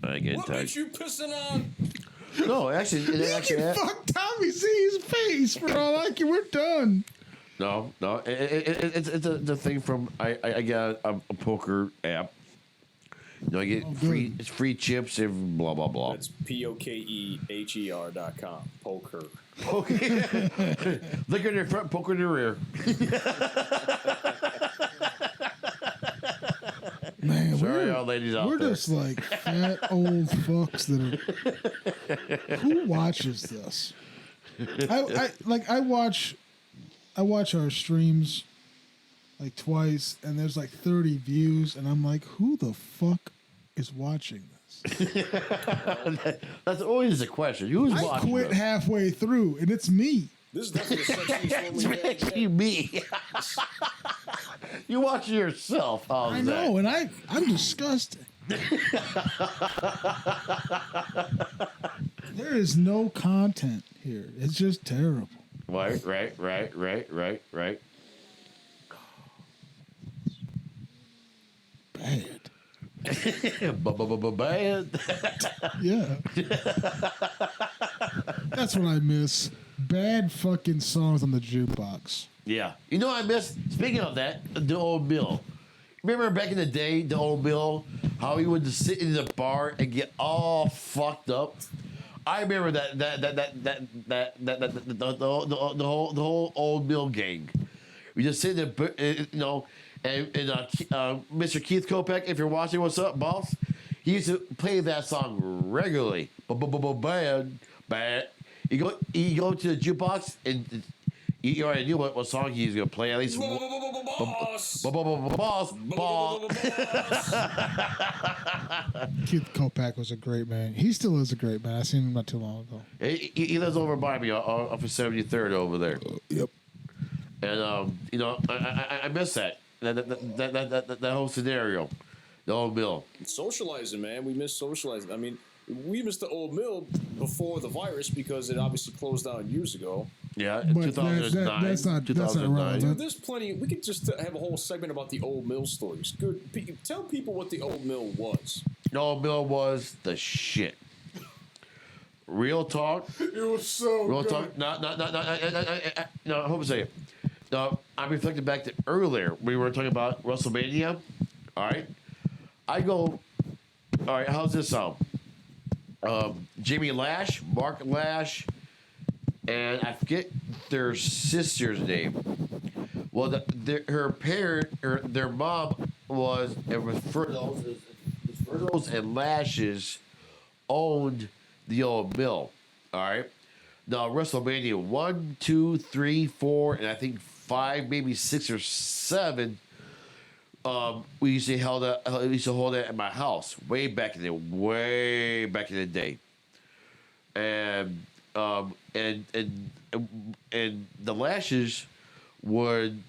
I get What touched. makes you pissing on? No, actually, You can fuck Tommy Z's face for all I can. We're done. No. It's a thing from I got a poker app. I get free chips and blah blah blah. That's POKEHER.com. Poker. Liquor in the front, poker in the rear. Man, Sorry, all ladies out we're there. just like fat old fucks that are. Who watches this? I watch our streams like twice, and there's like 30 views, and I'm like, who the fuck is watching this? That's always the question. Who's I watching? quit this? halfway through, and it's me. This is definitely a sexually It's friendly actually me. You watching yourself. How's I that? know, and I'm disgusted. There is no content here. It's just terrible. Right. Bad. Bad. Yeah. That's what I miss. Bad fucking songs on the jukebox. Yeah. You know what I miss? Speaking of that, the old mill. Remember back in the day, the old mill, how he would just sit in the bar and get all fucked up? I remember the whole old mill gang. We just sit there, and Mr. Keith Kopech, if you're watching, what's up, boss? He used to play that song regularly. Bad. You go to the jukebox and you already knew what song he was gonna play. At least boss. Keith Kopech was a great man. He still is a great man. I seen him not too long ago. He lives over by me off of 73rd over there. Yep. And I miss that whole scenario, the old mill. Socializing, man. We miss socializing. I mean, we missed the old mill before the virus because it obviously closed down years ago. Yeah, But 2009. that's not 2009. relevant. Dude, there's plenty. We could just have a whole segment about the old mill stories. Good. Tell people what the old mill was. The old mill was the shit. Real talk. It was so Real talk. No. I hope I say it. No, I'm reflecting back to earlier. We were talking about WrestleMania. All right. I go. All right. How's this sound? Jimmy Lash, Mark Lash, and I forget their sister's name. Well, their mom was Furnos and Lashes owned the old mill. All right. Now WrestleMania 1, 2, 3, 4, and I think 5, maybe 6 or 7. We used to hold that at my house way back in the day, and the Lashes would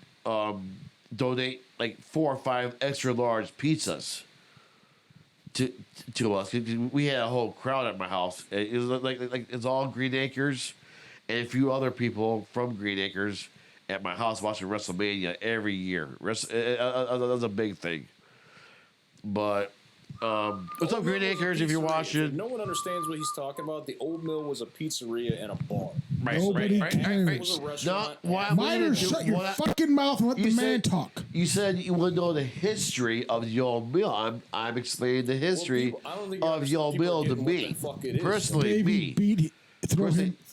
donate like 4 or 5 extra large pizzas to us. We had a whole crowd at my house. It was like it's all Green Acres and a few other people from Green Acres at my house watching WrestleMania every year. That was a big thing. But what's up, Green Acres? If you're watching, No one understands what he's talking about. The old mill was a pizzeria and a bar. Nobody cares. It was a restaurant. Minor, shut your fucking mouth and let the man talk. You said you want to know the history of the old mill. I'm explaining the history of the old mill to me. Personally, me.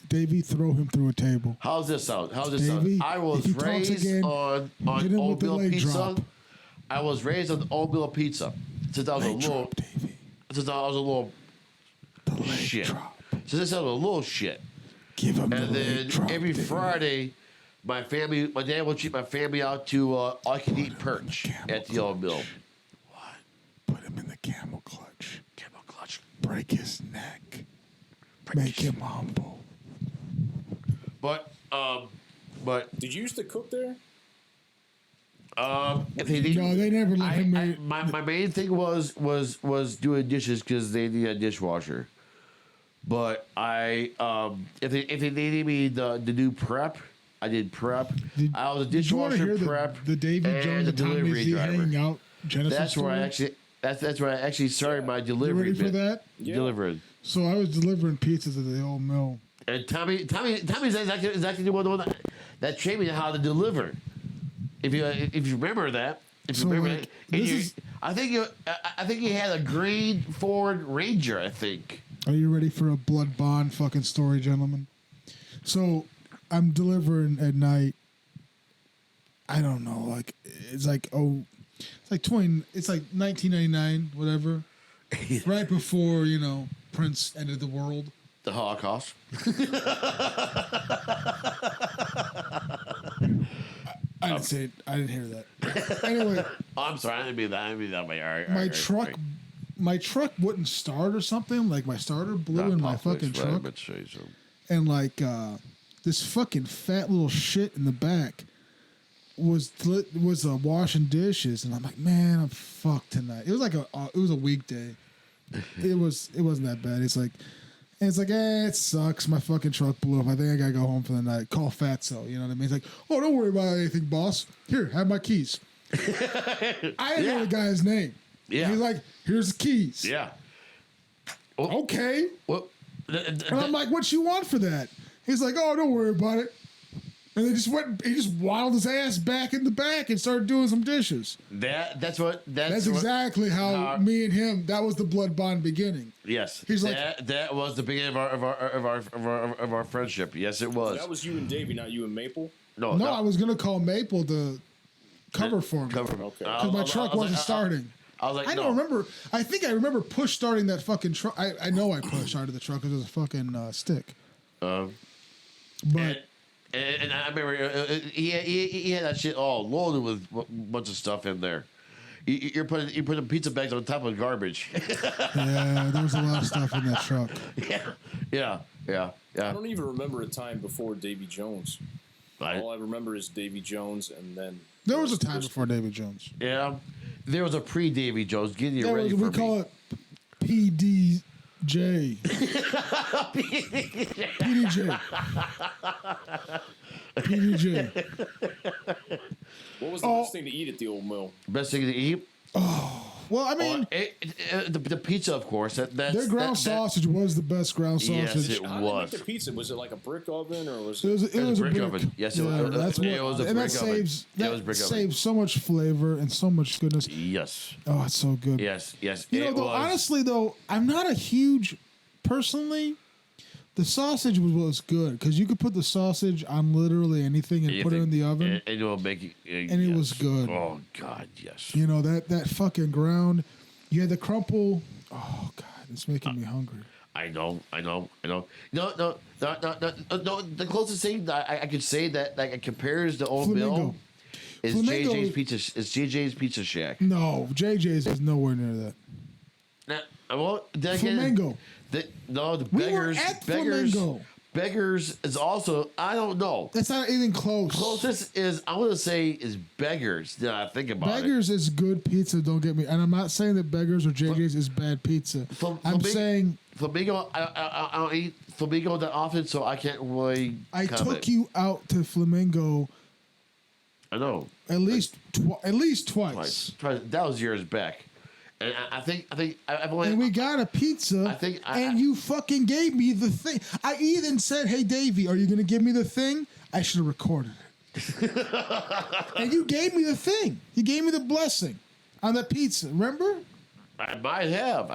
Davy, throw him through a table. How's this sound? Davey, I was raised again, on old mill pizza. Drop. I was raised on old mill pizza since I was a little shit. Since I was a little shit. Give him and then every Friday, my dad would treat my family out to all can eat perch at the old mill. What? Put him in the camel clutch. Break his neck. Make him humble. But did you used to cook there? If they didn't, no, they never let him. My main thing was doing dishes because they need a dishwasher. But if they needed me to do prep, I did prep. I was a dishwasher prep. The Davy Jones and delivery driver. hanging out Genesis. That's where I actually started my delivery. You ready for that? Yeah. Delivering. So I was delivering pizzas at the old mill. And Tommy's exactly the one that trained me how to deliver. If you remember that, I think he had a green Ford Ranger. I think. Are you ready for a blood bond fucking story, gentlemen? So I'm delivering at night. I don't know, it's like 1999, whatever. Right before Prince ended the world. The Holocaust. I didn't say it. I didn't hear that. Anyway. I'm sorry. I didn't mean that way. All right, my truck wouldn't start or something. Like my starter blew in my fucking truck. And this fucking fat little shit in the back was washing dishes, and I'm like, man, I'm fucked tonight. It was a weekday. It wasn't that bad. It's like, it sucks. My fucking truck blew up. I think I gotta go home for the night. Call Fatso. You know what I mean? It's like, oh, don't worry about anything, boss. Here, have my keys. I didn't know the guy's name. Yeah. He's like, here's the keys. Yeah. Okay. Well, And I'm like, what you want for that? He's like, oh, don't worry about it. And he just waddled his ass back in the back and started doing some dishes. That's exactly how me and him, that was the blood bond beginning. Yes. He's that was the beginning of our friendship. Yes, it was. That was you and Davy, not you and Maple? No, I was going to call Maple to cover for me. Okay. Because my truck wasn't starting. I was like, I don't remember. I think I remember push starting that fucking truck. I know I push started the truck because it was a fucking stick. But and I remember he had that shit all loaded with a bunch of stuff in there. You're putting pizza bags on top of garbage. Yeah, there was a lot of stuff in that truck. Yeah. I don't even remember a time before Davy Jones. All I remember is Davy Jones, and then there was a time before Davy Jones. Yeah, there was a pre-Davy Jones. Get you ready for me. We call it PDJ. PDJ. What was the best thing to eat at the old mill? Best thing to eat? Well, I mean, the pizza, of course. Their ground sausage was the best ground sausage. Yes, it How was. did they make the pizza? Was it like a brick oven, or was it was a brick oven? Yes, it was. It was a brick that saves saves so much flavor and so much goodness. Yes. Oh, it's so good. Yes. You know, though, honestly, though, I'm not a huge personally. The sausage was good because you could put the sausage on literally anything and put it in the oven, and it'll make it. And it was good. Oh God, yes. You know that fucking ground. You had the crumple. Oh God, it's making me hungry. I know. No. The closest thing that I could say that like compares the old mill is JJ's Pizza. Is JJ's Pizza Shack? No, JJ's is nowhere near that. Well, then Flamingo. The Beggars. We were at Flamingo. Beggars is also, I don't know. That's not even close. Closest is, I want to say, is Beggars. Now I think about Beggars is good pizza, don't get me. And I'm not saying that Beggars or JJ's is bad pizza. I'm saying Flamingo, I don't eat Flamingo that often, so I can't really comment. Took you out to Flamingo. I know. At least twice. That was years back. And I think I've only. And we got a pizza. And you fucking gave me the thing. I even said, "Hey, Davey, are you going to give me the thing?" I should have recorded it. And you gave me the thing. You gave me the blessing on the pizza. Remember? I might have.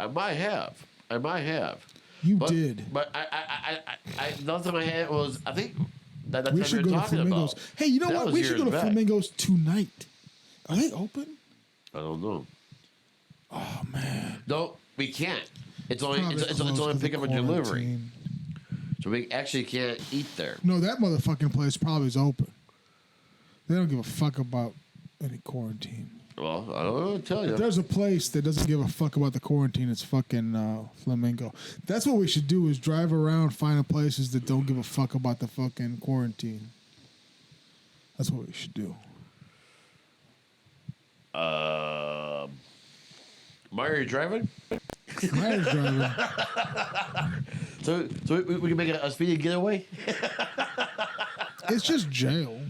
You did. But I nothing I had was I think that we time should we were go to talking Flamingos. about. Hey, you know That what? was We should go to years back. Flamingos tonight. Are they open? I don't know. Oh man. No, we can't. It's only Probably it's closed only to pick the up and delivery. quarantine. So we actually can't eat there. No, that motherfucking place probably is open. They don't give a fuck about any quarantine. Well, I don't know what to tell you. If there's a place that doesn't give a fuck about the quarantine, it's fucking Flamingo. That's what we should do is drive around finding places that don't give a fuck about the fucking quarantine. That's what we should do. Mario, you driving? Mario's driving. So we can make a speedy getaway? It's just jail.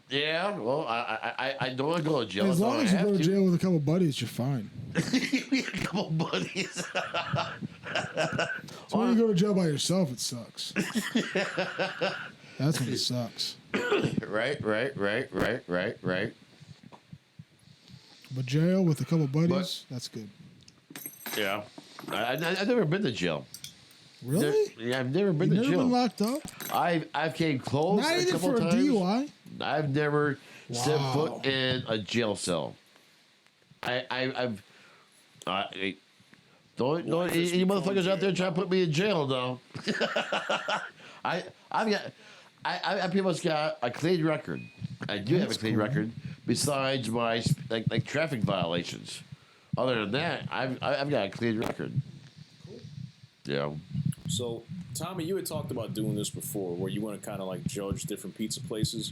Yeah, well, I don't want to go to jail. As long as you go to jail with a couple buddies, you're fine. A couple buddies. So when you go to jail by yourself, it sucks. That's when it sucks. Right. But jail with a couple buddies, that's good. Yeah. I've never been to jail. Really? Yeah, I've never been You've to never jail. been locked up? I've came close Not a even couple for times. a DUI? I've never set Wow. foot in a jail cell. I've don't any motherfuckers out there trying to put me in jail now. I pretty much got a clean record. I do have a clean record besides my like traffic violations. Other than that, I've got a clean record. Yeah. So, Tommy, you had talked about doing this before, where you want to kind of like judge different pizza places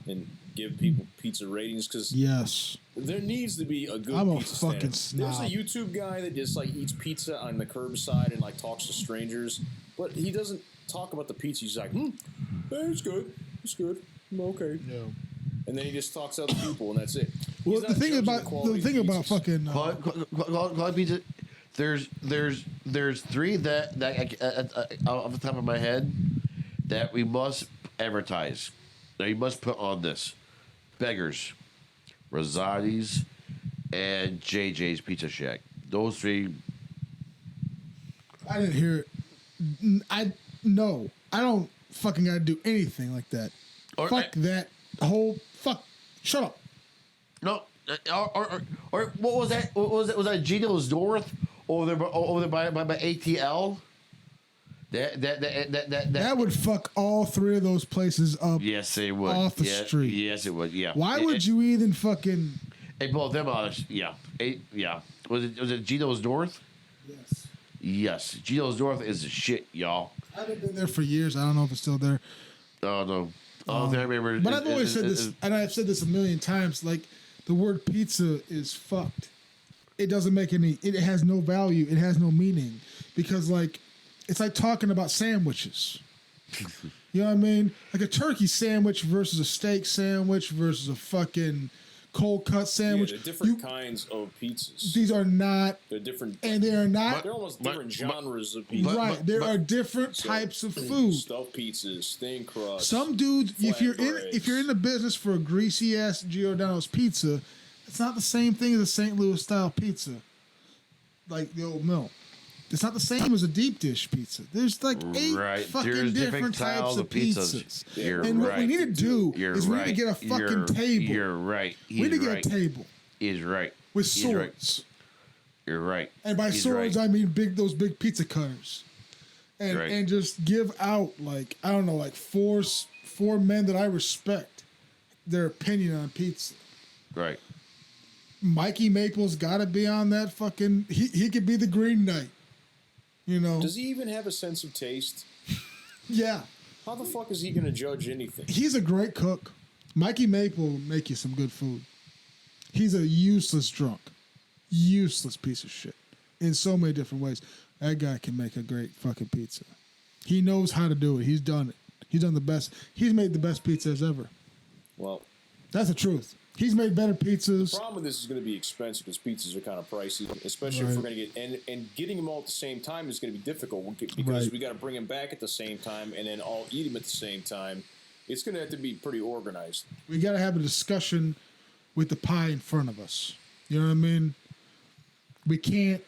and give people pizza ratings, because Yes. there needs to be a good I'm a pizza fucking standard. snob. There's a YouTube guy that just like eats pizza on the curbside and like talks to strangers, but he doesn't talk about the pizza. He's like, it's good, okay. Yeah. And then he just talks to other people, and that's it. Well, He's the not thing judging about quality the thing of about pizzas. fucking Quality pizza. there's three that off the top of my head that we must advertise. Now you must put on this: Beggars, Rosati's, and JJ's Pizza Shack. Those three. I didn't hear it. I don't fucking gotta do anything like that. Fuck that whole fuck. Shut up. No, or what was that? What was it? Was that Gino's North over there by ATL? That would fuck all three of those places up. Yes, it would. Off the street. Yes, it would. Yeah. Why would you even fucking? Hey, both them out. Yeah. Yeah. Was it Gino's North? Yes. Yes, Gino's North is the shit, y'all. I haven't been there for years. I don't know if it's still there. Oh no. I remember. But I've always said this, and I've said this a million times. Like the word pizza is fucked. It doesn't make any. It has no value. It has no meaning because like it's like talking about sandwiches. You know what I mean? Like a turkey sandwich versus a steak sandwich versus a fucking cold cut sandwich. Yeah, they're different kinds of pizzas. These are not. They're different. And they are not. They're almost different genres of pizza. Right. There are different types of food. Stuffed pizzas, thin crust. Some dudes, if you're breads. in the business for a greasy ass Giordano's pizza, it's not the same thing as a St. Louis style pizza. Like the old mill. It's not the same as a deep dish pizza. There's like 8 fucking There's different types of pizzas. You're and what right. we need to do is we need to get a fucking table. You're right. We need to get a table. He's right. With swords. You're right. And by swords, I mean those big pizza cutters. And just give out like, I don't know, like four men that I respect their opinion on pizza. Right. Mikey Maple's got to be on that fucking. He could be the Green Knight. You know. Does he even have a sense of taste? Yeah. How the fuck is he going to judge anything? He's a great cook. Mikey Maple will make you some good food. He's a useless drunk. Useless piece of shit. In so many different ways. That guy can make a great fucking pizza. He knows how to do it. He's done it. He's done the best. He's made the best pizzas ever. Well, that's the truth. He's made better pizzas. The problem with this is going to be expensive because pizzas are kind of pricey, especially if we're going to get and getting them all at the same time is going to be difficult because we got to bring them back at the same time and then all eat them at the same time. It's going to have to be pretty organized. We got to have a discussion with the pie in front of us. You know what I mean? We can't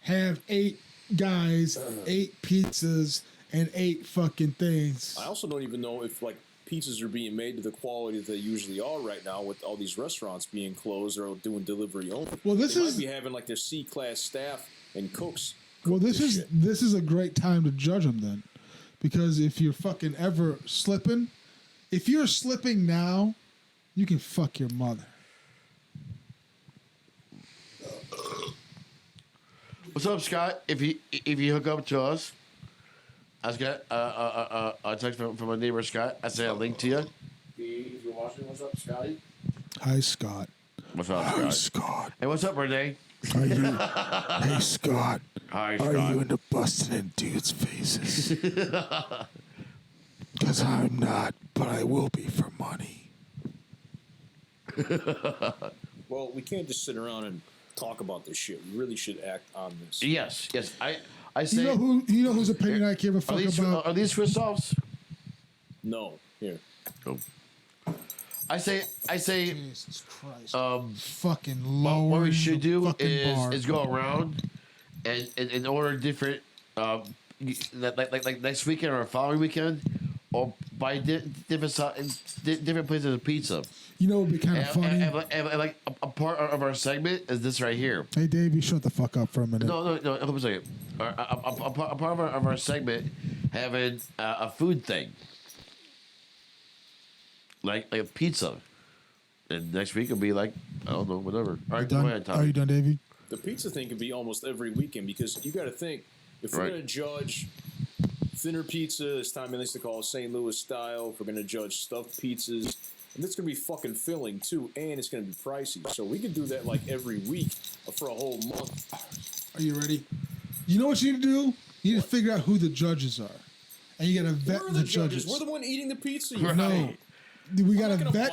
have 8 guys, 8 pizzas, and 8 fucking things. I also don't even know if like pizzas are being made to the quality that they usually are right now with all these restaurants being closed or doing delivery only. Well, they might be having like their C-class staff and cooks. Well, this is a great time to judge them then, because if you're fucking ever slipping, if you're slipping now, you can fuck your mother. What's up, Scott? If you hook up to us, I was got a text from my neighbor Scott. I sent a link to you. If you're watching, what's up, Scotty? Hi, Scott. What's up, Scott? Hi, Scott. Hey, what's up, Renee? Are you? Hey, Scott. Hi, Scott. Are you into busting in dudes' faces? Because I'm not, but I will be for money. Well, we can't just sit around and talk about this shit. We really should act on this. Yes. I say. You know whose opinion I give a fuck about? Are these Swiss offs? No. Here. Oh. I say. Jesus Christ. Fucking lower. What we should do is is go around and order different, like next weekend or following weekend, or buy different places of pizza. You know, it would be kind of funny. And like a part of our segment is this right here. Hey, Davey, shut the fuck up for a minute. No. Hold on a second. A part of our segment having a food thing, like a pizza, and next week it'll be like I don't know, whatever. All right, go ahead, Tommy. Are you done, Davey? The pizza thing could be almost every weekend because you got to think if we're going to judge thinner pizza, as Tommy likes to call it, St. Louis style. If we're going to judge stuffed pizzas. And it's going to be fucking filling, too, and it's going to be pricey. So we can do that, like, every week for a whole month. Are you ready? You know what you need to do? You need to figure out who the judges are. And you got to vet the judges. We're the one eating the pizza. No. We got to vet.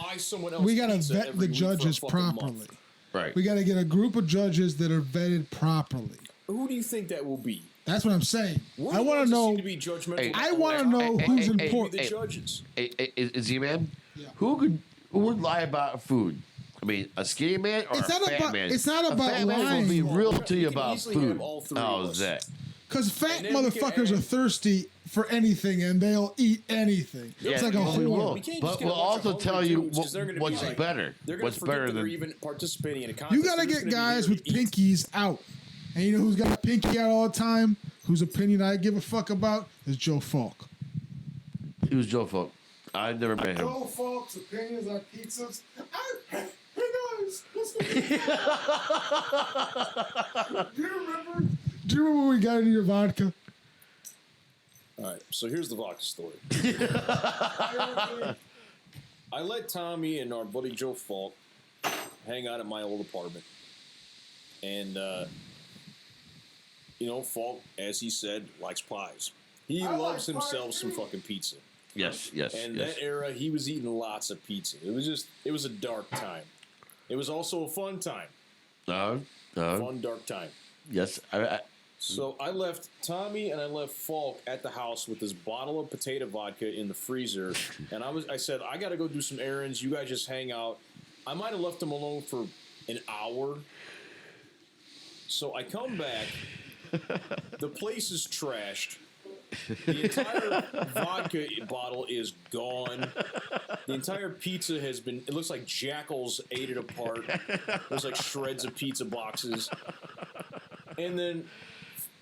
We got to vet the judges properly. Right. We got to get a group of judges that are vetted properly. Who do you think that will be? That's what I'm saying. We're I the want ones to that know. seem to be judgmental. I want to know who's important. The judges. Is he man? Yeah. Who would lie about food? I mean, a skinny man or It's a not fat about- man? it's not a about fat man will be lying. real to you We can about easily have food. all three of How's us. that? Because fat And then we can motherfuckers add- are thirsty for anything and they'll eat anything. It's like a well, we whore. will. We can't But just get we'll a bunch of also hungry tell you dudes, 'cause they're gonna be what's like- better. They're gonna What's forget better that they're than even participating in a contest. You got to They're just get gonna be guys there with to eat. pinkies out. And you know who's got a pinky out all the time? Whose opinion I give a fuck about is Joe Falk. he was Joe Folk. I've never met him. Joe Falk's opinions on pizzas. Hey guys, what's going on? Do you remember when we got into your vodka? All right, so here's the vodka story. I let Tommy and our buddy Joe Falk hang out at my old apartment. And, Falk, as he said, likes pies. He I loves like himself pies, some too. fucking pizza. Yes. And that era, he was eating lots of pizza. It was a dark time. It was also a fun time. Fun, dark time. Yes. So I left Tommy and I left Falk at the house with this bottle of potato vodka in the freezer, and I said, I got to go do some errands. You guys just hang out. I might have left them alone for an hour. So I come back. The place is trashed. The entire vodka bottle is gone. The entire pizza has been. It looks like jackals ate it apart. There's like shreds of pizza boxes, and then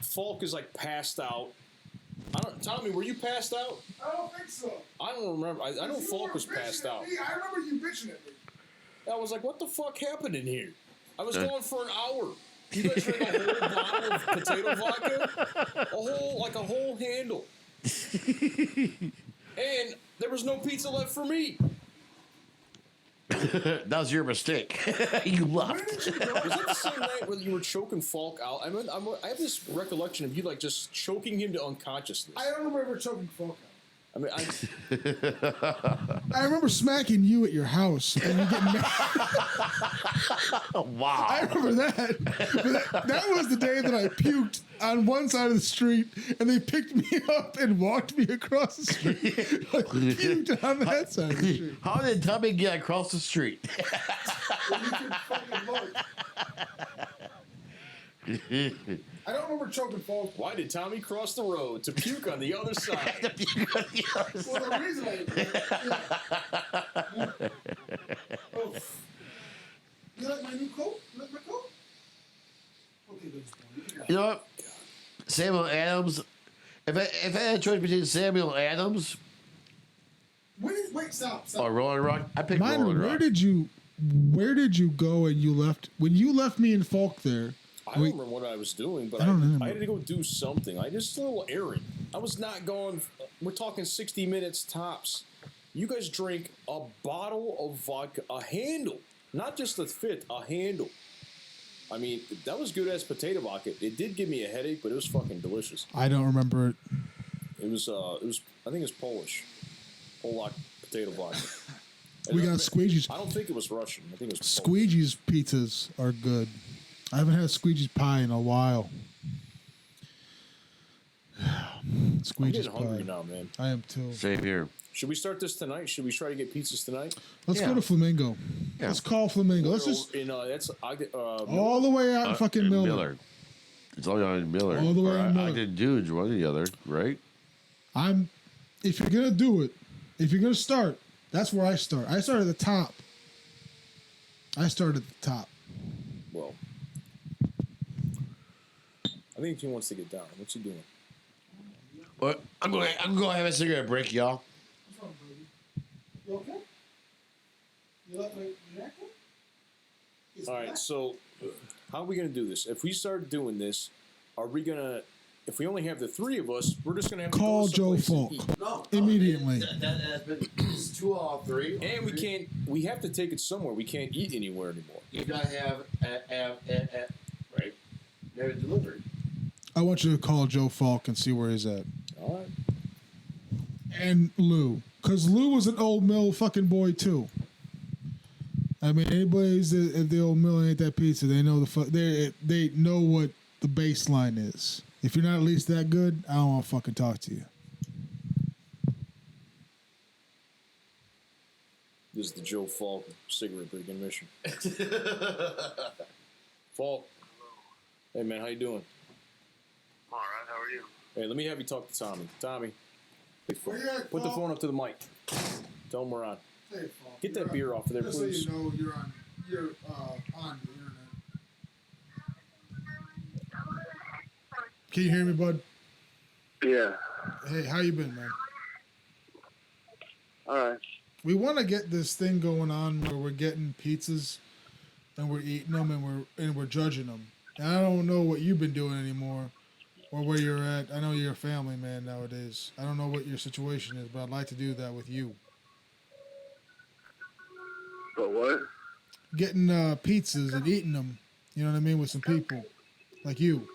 Falk is like passed out. Tommy, were you passed out? I don't think so. I don't remember. I know Falk was passed out. I remember you bitching at me. I was like, "What the fuck happened in here?" I was gone for an hour. You guys drank a whole bottle of potato vodka, a whole handle, and there was no pizza left for me. That was your mistake. You left. Was that the same night when you were choking Falk out? I mean, I have this recollection of you like just choking him to unconsciousness. I don't remember choking Falk out. I mean, I remember smacking you at your house and you getting mad. Wow. I remember that. But that was the day that I puked on one side of the street and they picked me up and walked me across the street. I puked on that side of the street. How did Tommy get across the street? Well, you can fucking look. I don't remember choking Falk. why did Tommy cross the road to puke on the other side? Well, the reason Oh. You like my new coat? You like my coat? Okay, baby. You know what? Samuel Adams. If I had a choice between Samuel Adams Wait, stop. or Rolling Rock, I pick Minor, Rolling Rock. where did you go and you left when you left me and Falk there? I don't remember what I was doing, but I don't remember. I had to go do something. I just a little errand. I was not going. We're talking 60 minutes tops. You guys drink a bottle of vodka, a handle, not just a fifth, a handle. I mean, that was good as potato vodka. It did give me a headache, but it was fucking delicious. I don't remember it. It was. I think it's Polish, Polak potato vodka. We got squeegees. I don't think it was Russian. I think it was Polish. Squeegee's pizzas are good. I haven't had squeegee's pie in a while. I'm Squeegee's getting hungry pie. now, man. I am too. Same here. Should we start this tonight? Should we try to get pizzas tonight? Let's Yeah. go to Flamingo. Yeah. Let's call Flamingo. Let's just all the way out in fucking In Miller. It's all on Miller. All the way Or on Miller. I did Dudes, one or the other, right? If you're gonna do it, if you're gonna start, that's where I start. I start at the top. Well, I think he wants to get down. What's he doing? What? I'm going to have a cigarette break, y'all. What's wrong, baby? You okay? You like my jacket? All right, so how are we going to do this? If we start doing this, are we going to, if we only have the three of us, we're just going to have to Call go Joe someplace and Falk. eat. No. Immediately. It's 2 out of 3. And we have to take it somewhere. We can't eat anywhere anymore. You got to have, right? They're delivered. I want you to call Joe Falk and see where he's at. All right. And Lou. Because Lou was an old mill fucking boy, too. I mean, anybody's at the old mill and ate that pizza, they know they know what the baseline is. If you're not at least that good, I don't want to fucking talk to you. This is the Joe Falk cigarette break intermission. Falk. Hey, man, how you doing? All right, how are you? Hey, let me have you talk to Tommy. Tommy, put the Falk? phone up to the mic. Tell him we're on. Hey, Falk, Get that beer off of there, just please. so you know, you're on the internet. Can you hear me, bud? Yeah. Hey, how you been, man? All right. We want to get this thing going on where we're getting pizzas and we're eating them and we're judging them. And I don't know what you've been doing anymore or where you're at. I know you're a family man nowadays. I don't know what your situation is, but I'd like to do that with you. But what? Getting pizzas and eating them, you know what I mean, with some people like you.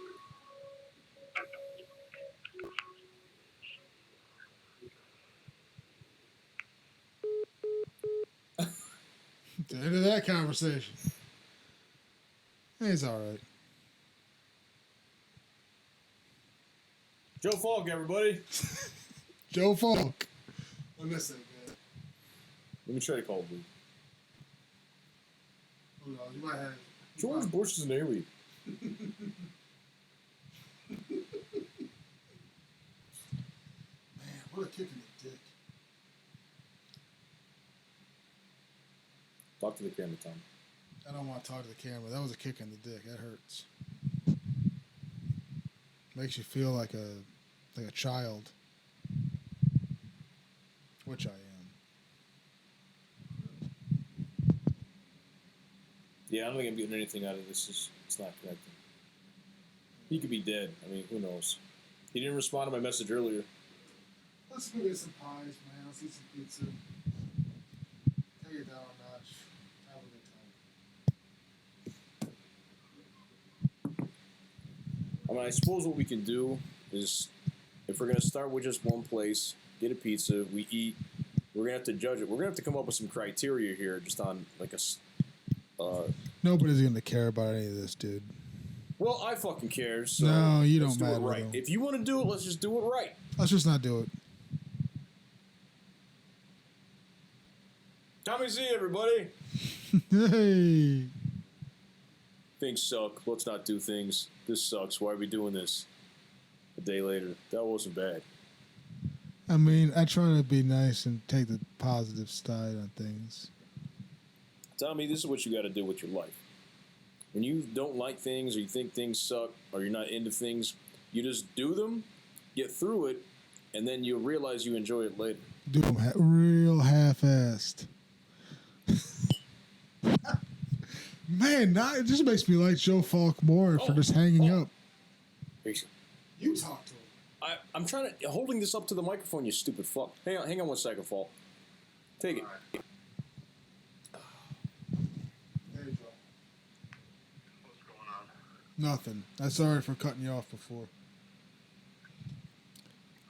The end of that conversation. It's all right. Joe Falk, everybody. Joe Falk. I miss that guy. Let me try to call him. Hold on, you might have. George Bush is an alien. Man, what a kick in the dick. Talk to the camera, Tom. I don't want to talk to the camera. That was a kick in the dick. That hurts. Makes you feel like a child, which I am. Yeah, I don't think I'm getting anything out of this. It's not connecting. He could be dead. I mean, who knows? He didn't respond to my message earlier. Let's go get some pies, man. Let's eat some pizza. Take it down a notch. Have a good time. I mean, I suppose what we can do is, if we're going to start with just one place, get a pizza, we eat, we're going to have to judge it. We're going to have to come up with some criteria here just on, like, Nobody's going to care about any of this, dude. well, I fucking care, so No, you let's don't do matter, it right. though. If you want to do it, let's just do it right. Let's just not do it. Tommy Z, everybody. Hey. Things suck. Let's not do things. This sucks. Why are we doing this? A day later. That wasn't bad. I mean, I try to be nice and take the positive side on things. Tommy, this is what you got to do with your life. When you don't like things or you think things suck or you're not into things, you just do them, get through it, and then you'll realize you enjoy it later. Do them real half-assed. Man, it just makes me like Joe Falk more for just hanging up. You talk to him. I'm trying to holding this up to the microphone, you stupid fuck. Hang on 1 second, Falk. Take it. There you go. What's going on? Nothing. I'm sorry for cutting you off before.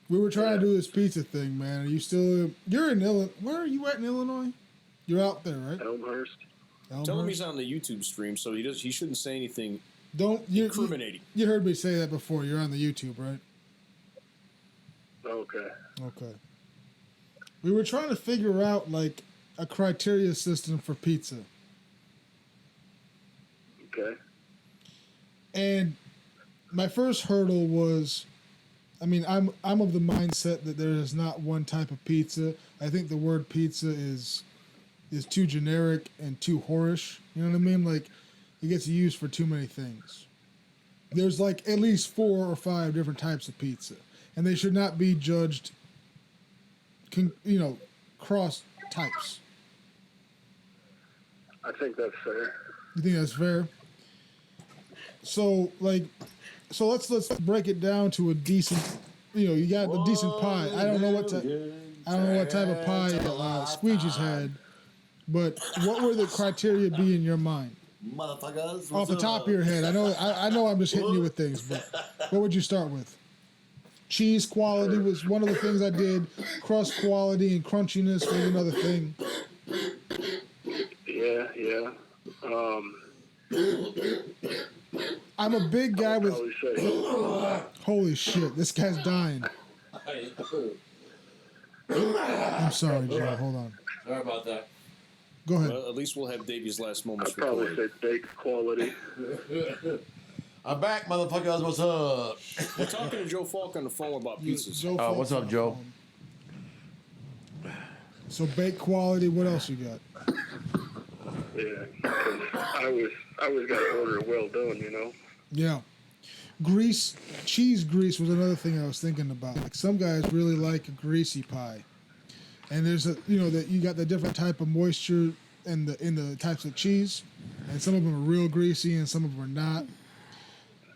We were trying to do this pizza thing, man. Are you still? You're in Illinois. Where are you at in Illinois? You're out there, right? Elmhurst. Tell him he's on the YouTube stream, so he shouldn't say anything incriminating. You heard me say that before. You're on the YouTube, right? Okay. Okay. We were trying to figure out like a criteria system for pizza. Okay. And my first hurdle was, I mean, I'm of the mindset that there is not one type of pizza. I think the word pizza is too generic and too whorish. You know what I mean? Like, it gets used for too many things. There's like at least 4 or 5 different types of pizza, and they should not be judged, cross types. I think that's fair. You think that's fair? So let's break it down to a decent. You got a decent pie. I don't know what type of pie Squeegee's had, but what would the criteria be in your mind? Motherfuckers. Off the top of your head, I know I'm just hitting you with things, but what would you start with? Cheese quality was one of the things I did. Crust quality and crunchiness was another thing. Yeah. I'm a big guy with. Probably say, Holy shit! This guy's dying. I'm sorry, Joe. Hold on. Sorry about that. Go ahead. Well, at least we'll have Davy's last moments I'd probably recorded. say bake quality. I'm back, motherfuckers. What's up? We're talking to Joe Falk on the phone about pizzas. Joe What's Falk's up, on the Joe? phone. So bake quality. What else you got? Yeah, 'cause I always got to order well done, you know. Yeah. Grease, cheese grease was another thing I was thinking about. Like some guys really like a greasy pie. And there's that you got the different type of moisture in the types of cheese. And some of them are real greasy and some of them are not.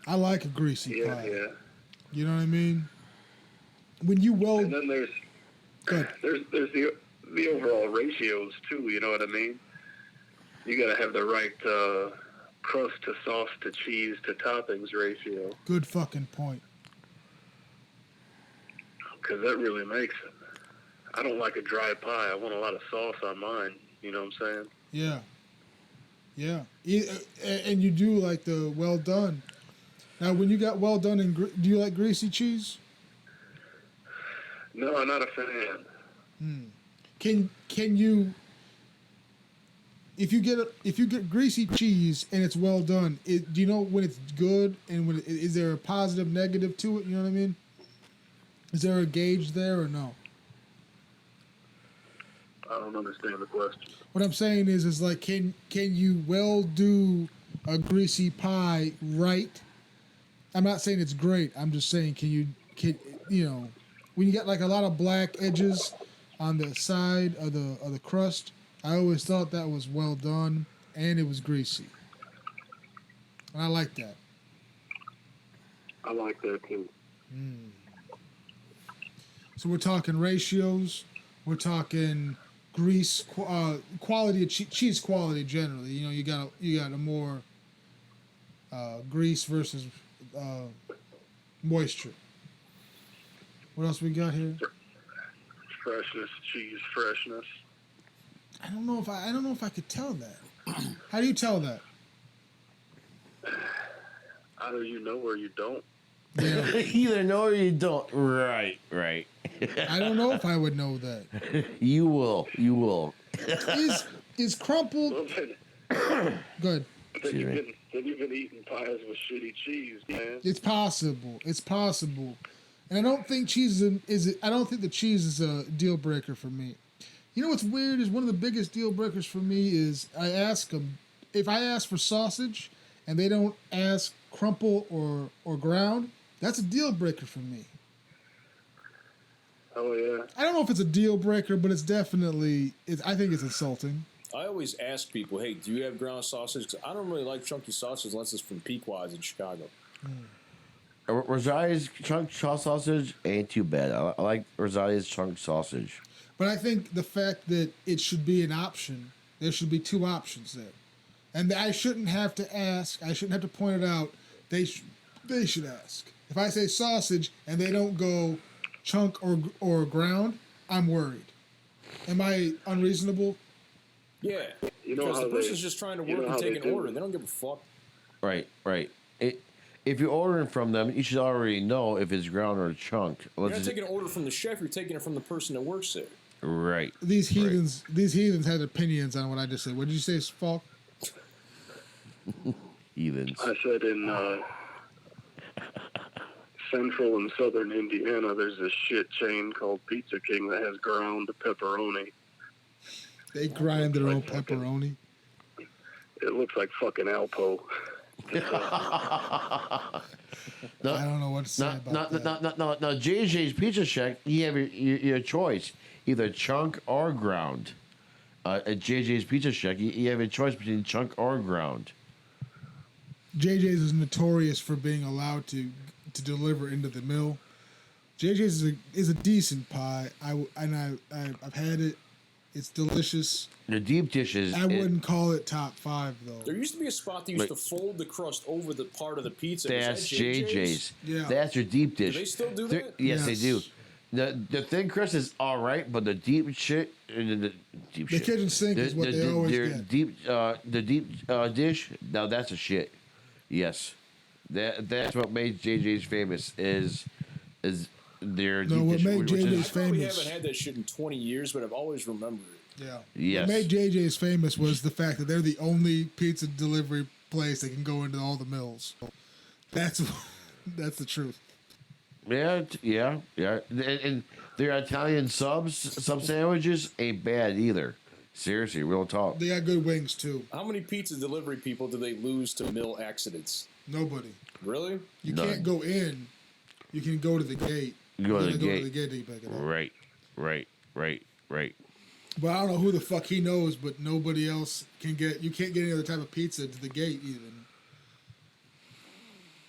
I like a greasy Yeah, pie. yeah. You know what I mean? When you And then there's good. there's the overall ratios too. You know what I mean? You got to have the right crust to sauce to cheese to toppings ratio, Good fucking point. because that really makes it. I don't like a dry pie. I want a lot of sauce on mine. You know what I'm saying? Yeah. Yeah. And you do like the well done. Now, when you got well done, do you like greasy cheese? No, I'm not a fan. Can you if you get greasy cheese and it's well done, do you know when it's good and when is there a positive negative to it? You know what I mean? Is there a gauge there or no? I don't understand the question. What I'm saying is like can you well do a greasy pie right? I'm not saying it's great. I'm just saying can when you got like a lot of black edges on the side of the crust, I always thought that was well done and it was greasy. And I like that. I like that too. So we're talking ratios. We're talking grease quality of cheese quality generally. You got a more grease versus moisture. What else we got here? Freshness, cheese freshness. I don't know if I could tell that. How do you tell that? Either you know or you don't. Yeah, Either know or you don't. Right. I don't know if I would know that. You will. Is crumpled Well, then, good? then you've been eating pies with shitty cheese, man. It's possible. And I don't think I don't think the cheese is a deal breaker for me. You know what's weird is one of the biggest deal breakers for me is I ask them if I ask for sausage and they don't ask crumple or ground. That's a deal breaker for me. Oh yeah. I don't know if it's a deal breaker, but it's definitely. I think it's insulting. I always ask people, hey, do you have ground sausage? 'Cause I don't really like chunky sausage unless it's from Pequod's in Chicago. Rosalia's chunk sausage ain't too bad. I like Rosalia's chunk sausage. But I think the fact that it should be an option, there should be two options there, and I shouldn't have to ask. I shouldn't have to point it out. They should ask. If I say sausage and they don't go chunk or ground, I'm worried. Am I unreasonable? Yeah, You know because how the person's just trying to you work know and how take they an do order. it. They don't give a fuck. Right. If you're ordering from them, you should already know if it's ground or chunk. You're not taking an order from the chef. You're taking it from the person that works there. Right. These heathens had opinions on what I just said. What did you say, Falk? Heathens. I said in central and southern Indiana, there's this shit chain called Pizza King that has ground pepperoni. They grind their own pepperoni. It looks like fucking Alpo. I don't know what to say about that. No, JJ's Pizza Shack, you have your choice. Either chunk or ground. At JJ's Pizza Shack, you have a choice between chunk or ground. JJ's is notorious for being allowed to deliver into the mill. JJ's is a decent pie. I've had it. It's delicious. The deep dishes. I wouldn't call it top 5 though. There used to be a spot that used to fold the crust over the part of the pizza. That's Was that JJ's. Yeah. That's your deep dish. Do they still do that? Yes, they do. Yes. The thin crust is all right, but the deep shit, the kitchen sink is what they always their get. deep, the deep dish. Now that's a shit. Yes. That's what made JJ's famous is their No, deep what dish, made which JJ's is I probably famous. haven't had that shit in 20 years, but I've always remembered it. Yeah. Yes. What made JJ's famous was the fact that they're the only pizza delivery place that can go into all the mills. That's that's the truth. Yeah. And their Italian sub sandwiches ain't bad either. Seriously, real talk. They got good wings too. How many pizza delivery people do they lose to mill accidents? Nobody. Really? You None. can't go in. You can go to the gate. You go to gotta the go gate. to the gate to pick it up. Right. But I don't know who the fuck he knows, but nobody else can get. You can't get any other type of pizza to the gate even.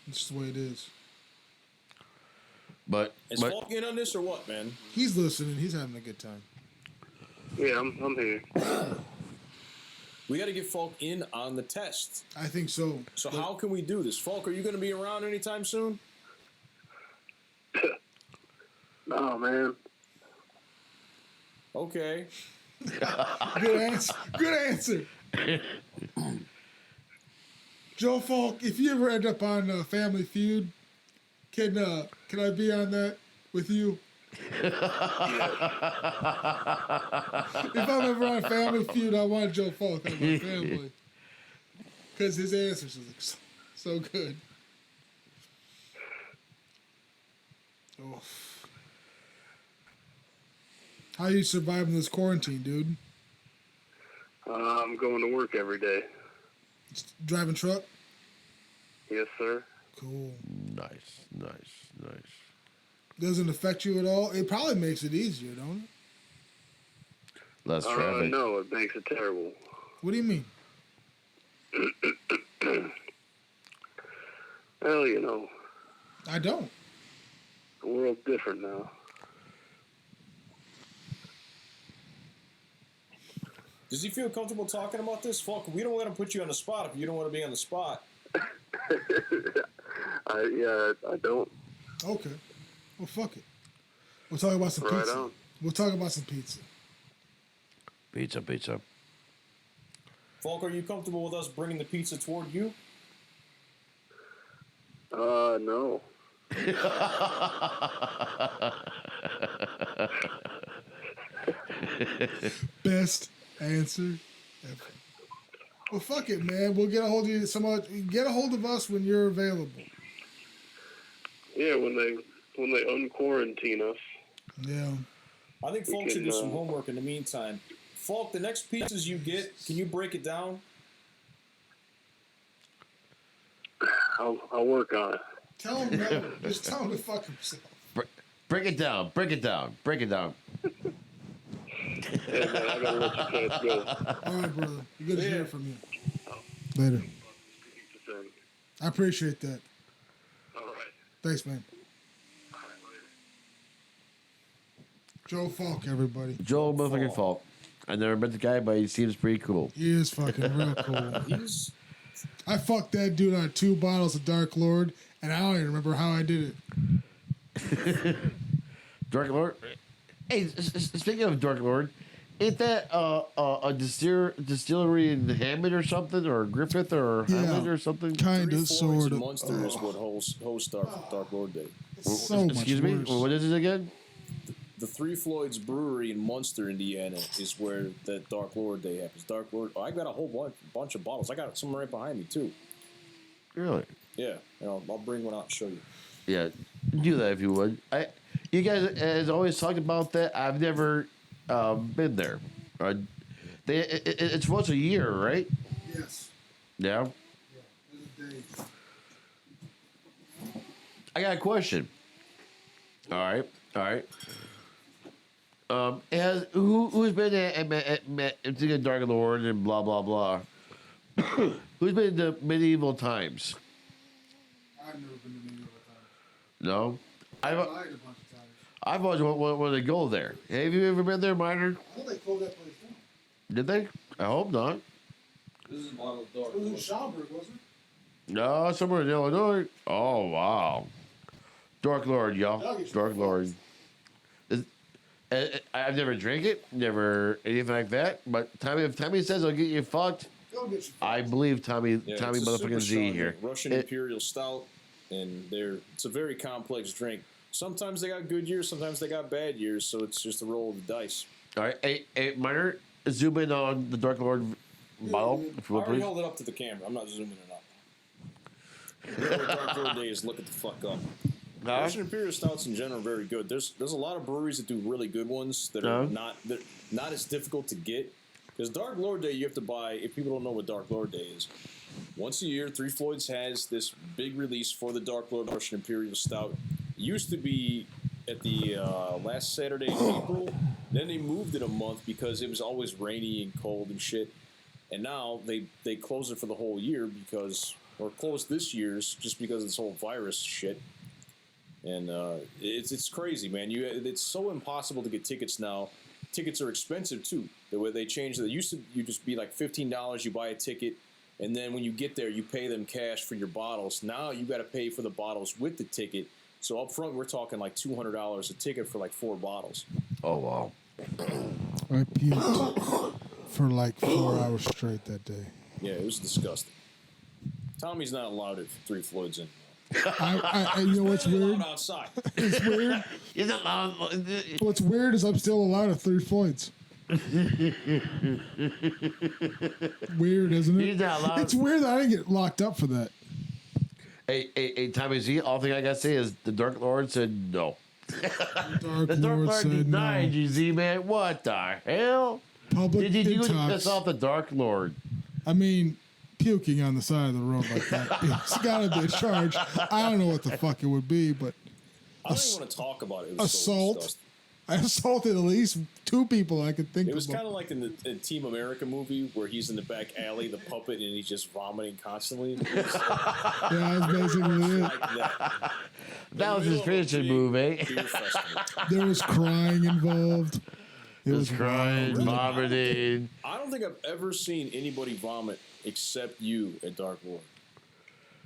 It's just the way it is. But Is Falk in on this or what, man? He's listening. He's having a good time. Yeah, I'm here. We got to get Falk in on the test. I think so. So But how can we do this? Falk, are you going to be around anytime soon? No, man. Okay. Good answer. Good answer. Joe Falk, if you ever end up on Family Feud, can I be on that with you? If I'm ever on Family Feud, I want Joe Falk on my family. Because his answers are so good. Oh. How you surviving this quarantine, dude? I'm going to work every day. Driving truck? Yes, sir. Cool. nice. Doesn't affect you at all? It probably makes it easier, don't it? Less traffic. No, it makes it terrible. What do you mean? Well, you know, I don't. the world's different now. Does he feel comfortable talking about this? Falk, we don't let him put you on the spot if you don't want to be on the spot. I don't. Okay. Well, fuck it. We'll talk about some Right pizza. on. We'll talk about some pizza. Pizza. Falk, are you comfortable with us bringing the pizza toward you? No. Best answer ever. Well, fuck it, man. We'll get a hold of you. Get a hold of us when you're available. Yeah, when they unquarantine us. Yeah. I think We Falk should can, do some homework in the meantime. Falk, the next pizzas you get, can you break it down? I'll work on it. Tell him no. Just tell him to fuck himself. Break it down. Yeah, man, I gotta let you guys go. All right, brother. Good to Yeah. hear from you. Later. I appreciate that. All right. Thanks, man. All right, later. Joe Falk, everybody. Joel motherfucking Falk. I never met the guy, but he seems pretty cool. He is fucking real cool. He's I fucked that dude on 2 bottles of Dark Lord, and I don't even remember how I did it. Dark Lord. Hey, speaking of Dark Lord, ain't that a distillery in Hammond or something, or Griffith or Hammond or something? Kind Three of, Floyds sort in of. Munster is what hosts Dark Lord Day. So much Excuse me. worse. What is it again? The Three Floyds Brewery in Munster, Indiana, is where the Dark Lord Day happens. Dark Lord. Oh, I got a whole bunch of bottles. I got some right behind me too. Really? Yeah, I'll bring one out and show you. Yeah, do that if you would. You guys has always talked about that. I've never been there. It's once a year, right? Yes. Yeah. There's a day. I got a question. All right. Who's been at Dark Lord and blah blah blah? Who's been to medieval times? I've never been to New York times. No, I lied a bunch of times. I've always wanted to go there. Have you ever been there, Miner? I thought they closed that place down. Did they? I hope not. This is a bottle of Dark It was in Schaumburg, wasn't it? No, somewhere in Illinois. Oh wow, Dark Lord, y'all. Dark Lord. I've never drank it, never anything like that. But if Tommy says I'll get you fucked, I believe Tommy Yeah, Tommy it's a super motherfucking Z strong here. drink. Russian Imperial Stout, and it's a very complex drink. Sometimes they got good years, sometimes they got bad years, so it's just a roll of the dice. All right, hey, Minor, zoom in on the Dark Lord bottle, if you I will, already please. held it up to the camera. I'm not zooming it up. You know what Dark Lord Day is, look at the fuck up. Russian Imperial Stouts in general are very good. There's a lot of breweries that do really good ones that are not as difficult to get. Because Dark Lord Day, you have to buy, if people don't know what Dark Lord Day is, once a year, Three Floyds has this big release for the Dark Lord Russian Imperial Stout. It used to be at the last Saturday in April. Then they moved it a month because it was always rainy and cold and shit. And now they closed it for the whole year or closed this year's just because of this whole virus shit. And it's crazy, man. It's so impossible to get tickets now. Tickets are expensive too. The way they changed it, used to you just be like $15. You buy a ticket, and then when you get there, you pay them cash for your bottles. Now you got to pay for the bottles with the ticket. So up front, we're talking like $200 a ticket for like 4 bottles. Oh wow! I puked for like 4 hours straight that day. Yeah, it was disgusting. Tommy's not allowed at Three Floyds anymore. I you know what's weird? Outside. It's weird. You're not allowed. What's weird is I'm still allowed at Three Floyds. Weird, isn't it? You're not allowed. It's weird that I didn't get locked up for that. Hey, Tommy Z. All thing I gotta say is the Dark Lord said no. Dark The Dark Lord said denied no. you, Z man. What the hell? Public Did you detox. piss off the Dark Lord? I mean, puking on the side of the road like that. It's gotta be a charge. I don't know what the fuck it would be, but I don't even want to talk about it. It was assault. So disgusting. I assaulted at least 2 people I could think of. It was kind of like in the Team America movie where he's in the back alley, the puppet, and he's just vomiting constantly. Yeah, that's basically it. Like that. That was his finishing move, eh? Beer festival. There was crying involved. It was crying, wild. vomiting. I don't think I've ever seen anybody vomit except you at Dark Lord.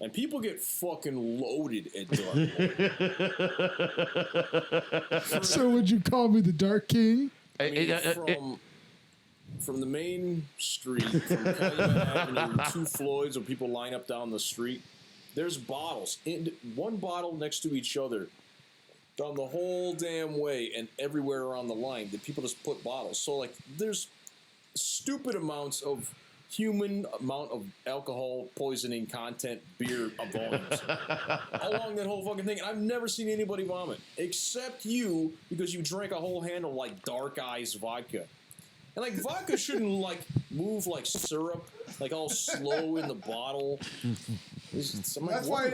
And people get fucking loaded at Dark Lord. So would you call me the Dark King? I mean, from the main street, from Calumet Avenue, 2 Floyds, where people line up down the street, there's bottles. One bottle next to each other down the whole damn way and everywhere around the line that people just put bottles. So, like, there's stupid amounts of human amount of alcohol poisoning content, beer volumes along that whole fucking thing. And I've never seen anybody vomit except you because you drank a whole handle of, like, Dark Eyes vodka. And, like, vodka shouldn't, like, move like syrup, like, all slow in the bottle. That's why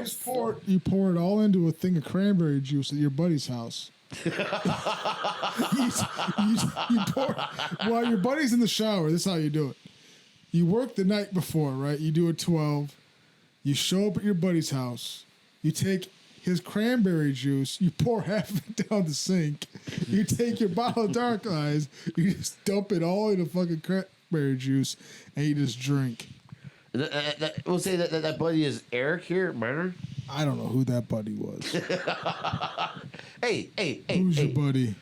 you pour it all into a thing of cranberry juice at your buddy's house. you pour while your buddy's in the shower. This is how you do it. You work the night before, right? You do a 12. You show up at your buddy's house. You take his cranberry juice. You pour half of it down the sink. You take your bottle of Dark Eyes. You just dump it all into fucking cranberry juice, and you just drink. We'll say that buddy is Eric here, Minor. I don't know who that buddy was. Hey. Who's your buddy?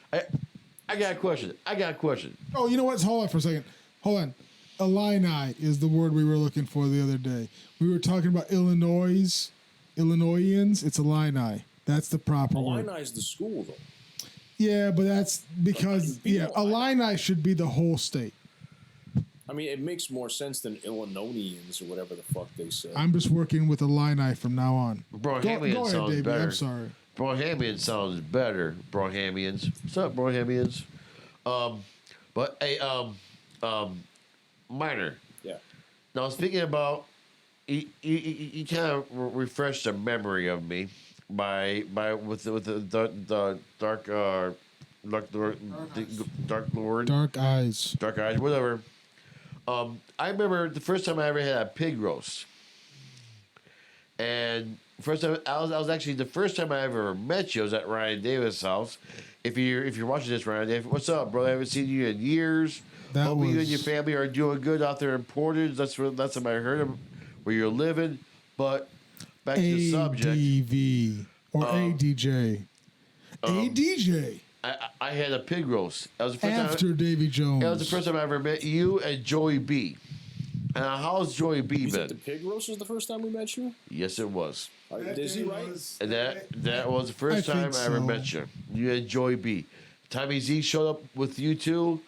I got a question. Oh, you know what? Hold on for a second. Hold on. Illini is the word we were looking for the other day. We were talking about Illinoisans. It's Illini. That's the proper word. Illini is the school, though. Yeah, but that's because, Illini should be the whole state. I mean, it makes more sense than Illinoisians or whatever the fuck they say. I'm just working with Illini from now on. Brohamian go ahead, sounds Davey. better. I'm sorry. Brohamian sounds better. Brohamians. What's up, Brohamians? But Minor. Yeah. Now speaking about, you kind of refreshed a memory of me with the Dark Lord. Dark Eyes. Dark Eyes, whatever. I remember the first time I ever had a pig roast. And first time I was actually the first time I ever met you. I was at Ryan Davis' house. If you're watching this, Ryan Davis, what's up, bro? I haven't seen you in years. Hope you and your family are doing good out there in Portage. That's what I heard of where you're living. But back to the subject. ADV or ADJ. ADJ. I had a pig roast. That was the first After time, Davy Jones. That was the first time I ever met you and Joey B. How's Joey B You said been? the pig roast was the first time we met you? Yes, it was. Is he right? And that was the first I time think I ever so. met you. You had Joey B. Tommy Z showed up with you two,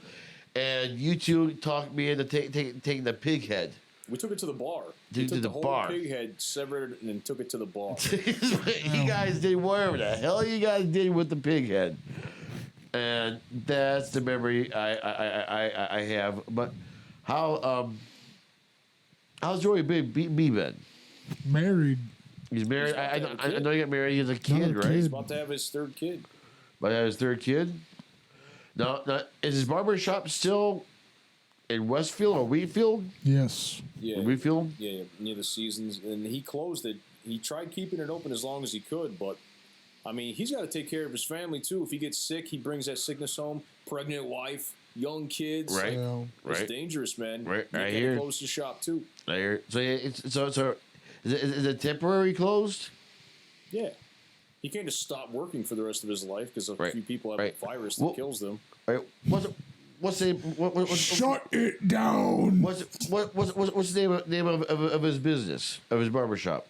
and you two talked me into taking the pig head. We took it to the bar. To We took the the whole bar. pig head, severed it, and then took it to the bar. You guys did whatever the hell you guys did with the pig head, and that's the memory I have. But how's Joey B been? Married. He's married. He's about to have a I kid. know he got married. He's a kid, Another right? kid. He's about to have his third kid. But his third kid. Now, is his barber shop still in Westfield or Wheatfield? Yes. Yeah, Wheatfield. yeah, near the seasons, and he closed it. He tried keeping it open as long as he could, but I mean, he's got to take care of his family too. If he gets sick, he brings that sickness home. Pregnant wife, young kids. Right. Yeah. It's Right. dangerous, man. Right, You I gotta hear. close the shop too. I hear. So is it temporary closed? Yeah. He can't just stop working for the rest of his life because a Right, few people have right. a virus that Well- kills them. Right. What's the Shut it down. what's the name of his business, of his barbershop?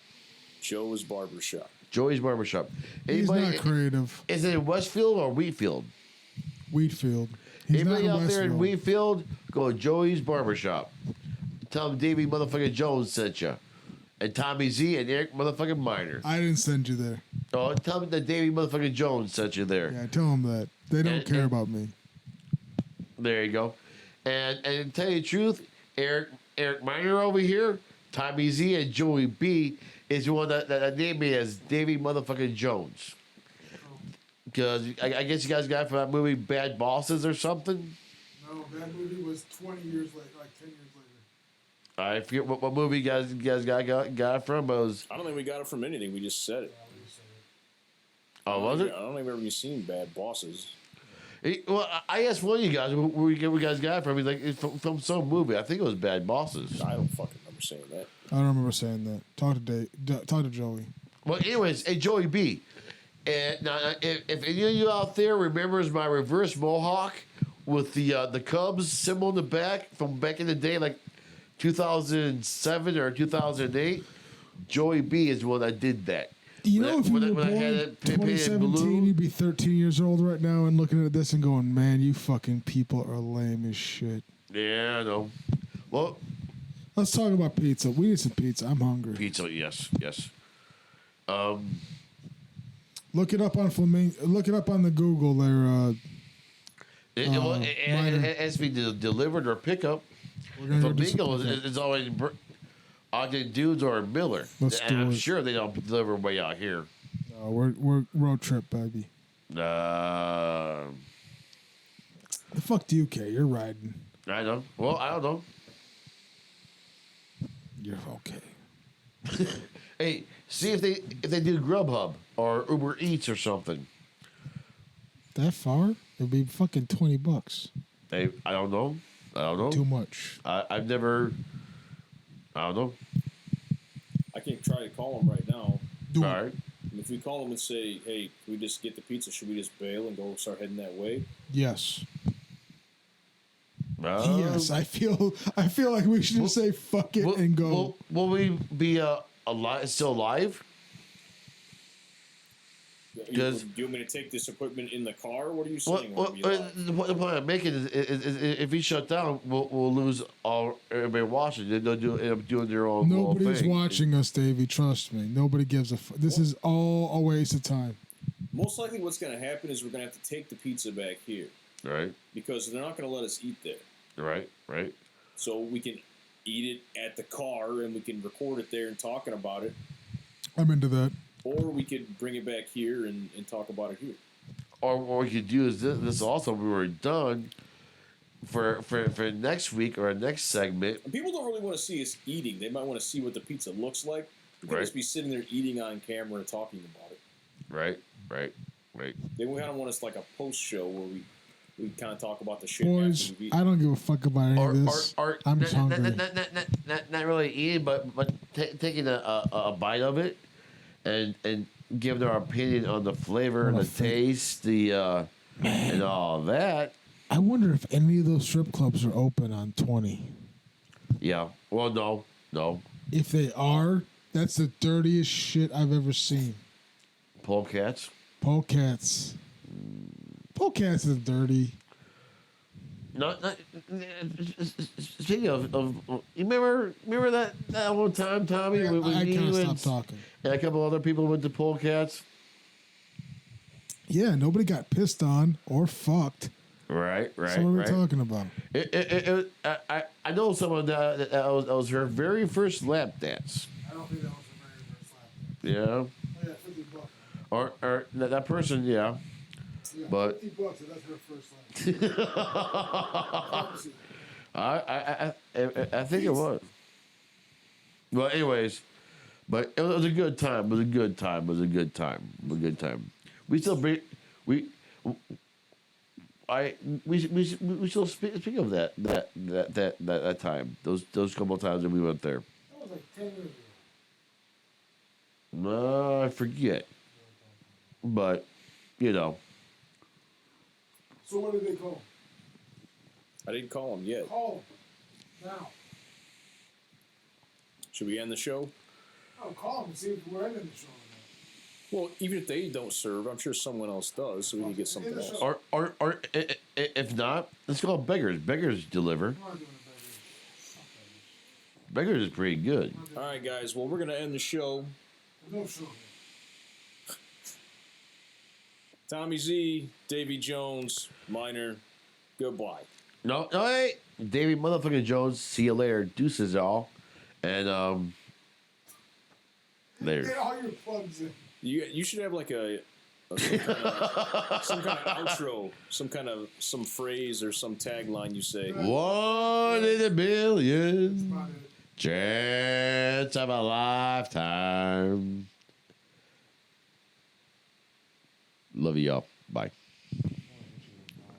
Joe's Barbershop. Joey's Barbershop. He's Anybody, not creative. is it in Westfield or Wheatfield? Wheatfield. He's not Anybody in out there in Westfield. Wheatfield, go to Joey's Barbershop. Tell him Davy motherfucking Jones sent you. And Tommy Z and Eric motherfucking Miner. I didn't send you there. Oh, tell him that Davy motherfucking Jones sent you there. Yeah, tell him that. They don't And- care and- about me. There you go. And to tell you the truth, Eric Miner over here, Tommy Z and Joey B is the one that named me as Davy motherfucking Jones. Because I guess you guys got it from that movie Bad Bosses or something. No, that movie was 20 years later, like 10 years later. I forget what movie you guys got it from, but it was. I don't think we got it from anything. We just said it. Oh, was it? I don't think I've ever seen Bad Bosses. Well, I asked one of you guys where you guys got it from. He's like, it's from some movie. I think it was Bad Bosses. I don't fucking remember saying that. I don't remember saying that. Talk to Joey. Well, anyways, hey, Joey B. And now, if any of you out there remembers my reverse mohawk with the Cubs symbol in the back from back in the day, like 2007 or 2008, Joey B is the one that did that. You know, if you were when I born had it painted 2017, blue. you'd be 13 years old right now and looking at this and going, man, you fucking people are lame as shit. Yeah, I know. Well, Let's talk about pizza. We need some pizza. I'm hungry. pizza, yes. Look it up on Look it up on the Google there. It has to be delivered or pickup. We're gonna go do some Flamingo pickup. is always Ogden Dudes or Miller. Let's And do I'm it. sure they don't deliver way out here. No, we're road trip, baby. Uh, The fuck do you care? You're riding. I know. Well, I don't know. You're okay. Hey, see if they do Grubhub or Uber Eats or something. That far? It'd be fucking $20. Hey, I don't know. Too much. I've never. I don't know. I can try to call him right now. Do All it. right. And if we call him and say, hey, can we just get the pizza? Should we just bail and go start heading that way? Yes. Uh, Yes. I feel like we should just say fuck it and go. Will we be alive? Still alive? Do Does- you want me to take this equipment in the car? What are you Well, saying? We're gonna be alive? the point I'm making is if he shut down, we'll lose all everybody watching. They'll end up doing their own little Nobody's thing. watching us, Davey. Trust me. Nobody gives a fuck. This is all a waste of time. Most likely what's going to happen is we're going to have to take the pizza back here Right, because they're not going to let us eat there. right. So we can eat it at the car and we can record it there and talking about it. I'm into that. Or we could bring it back here and talk about it here. Or what we could do is this also when we're done for next week or our next segment. And people don't really want to see us eating. They might want to see what the pizza looks like. We could Right. just be sitting there eating on camera and talking about it. Right. They kind of want us like a post show where we kind of talk about the shit Boys, after we've eaten. I don't give a fuck about any of this. I'm just hungry. Not really eating, but taking a bite of it and giving our opinion on the flavor, What a the thing. taste, and all that. I wonder if any of those strip clubs are open on 20. Yeah, Well, no. If they are, that's the dirtiest shit I've ever seen. Polecats. Polecats. Polecats is dirty. Not, speaking of, you remember that one time, Tommy? I When you can't and, stop talking. and a couple other people went to Polecats? Yeah, nobody got pissed on or fucked. Right. So what are we talking about? I know someone that was her very first lap dance. I don't think that was the very first lap. Yeah. Oh, yeah, $50. Or that person, yeah. Yeah, But- $50, that's her first lap. I think it was. Well, anyways, but it was a good time. It was a good time. We still bring we still speak of that time. Those couple of times that we went there. That was like 10 years ago. No, I forget. But you know. So what did they call? I didn't call him yet. Call them. Now. Should we end the show? I'll call them and see if we're ending the show. Well, even if they don't serve, I'm sure someone else does, so we can get something else. Or if not, let's call Beggars. Beggars deliver. I'm not doing a Beggars is pretty good. All right, guys. Well, we're going to end the show. no show here. Tommy Z, Davy Jones, Minor, goodbye. No, hey, Davey motherfucking Jones. See you later. Deuces all, and there. Get all your plugs in. You should have like some kind of outro, some phrase or some tagline you say. 1 in a billion. About it. Chance of a lifetime. Love y'all. Bye.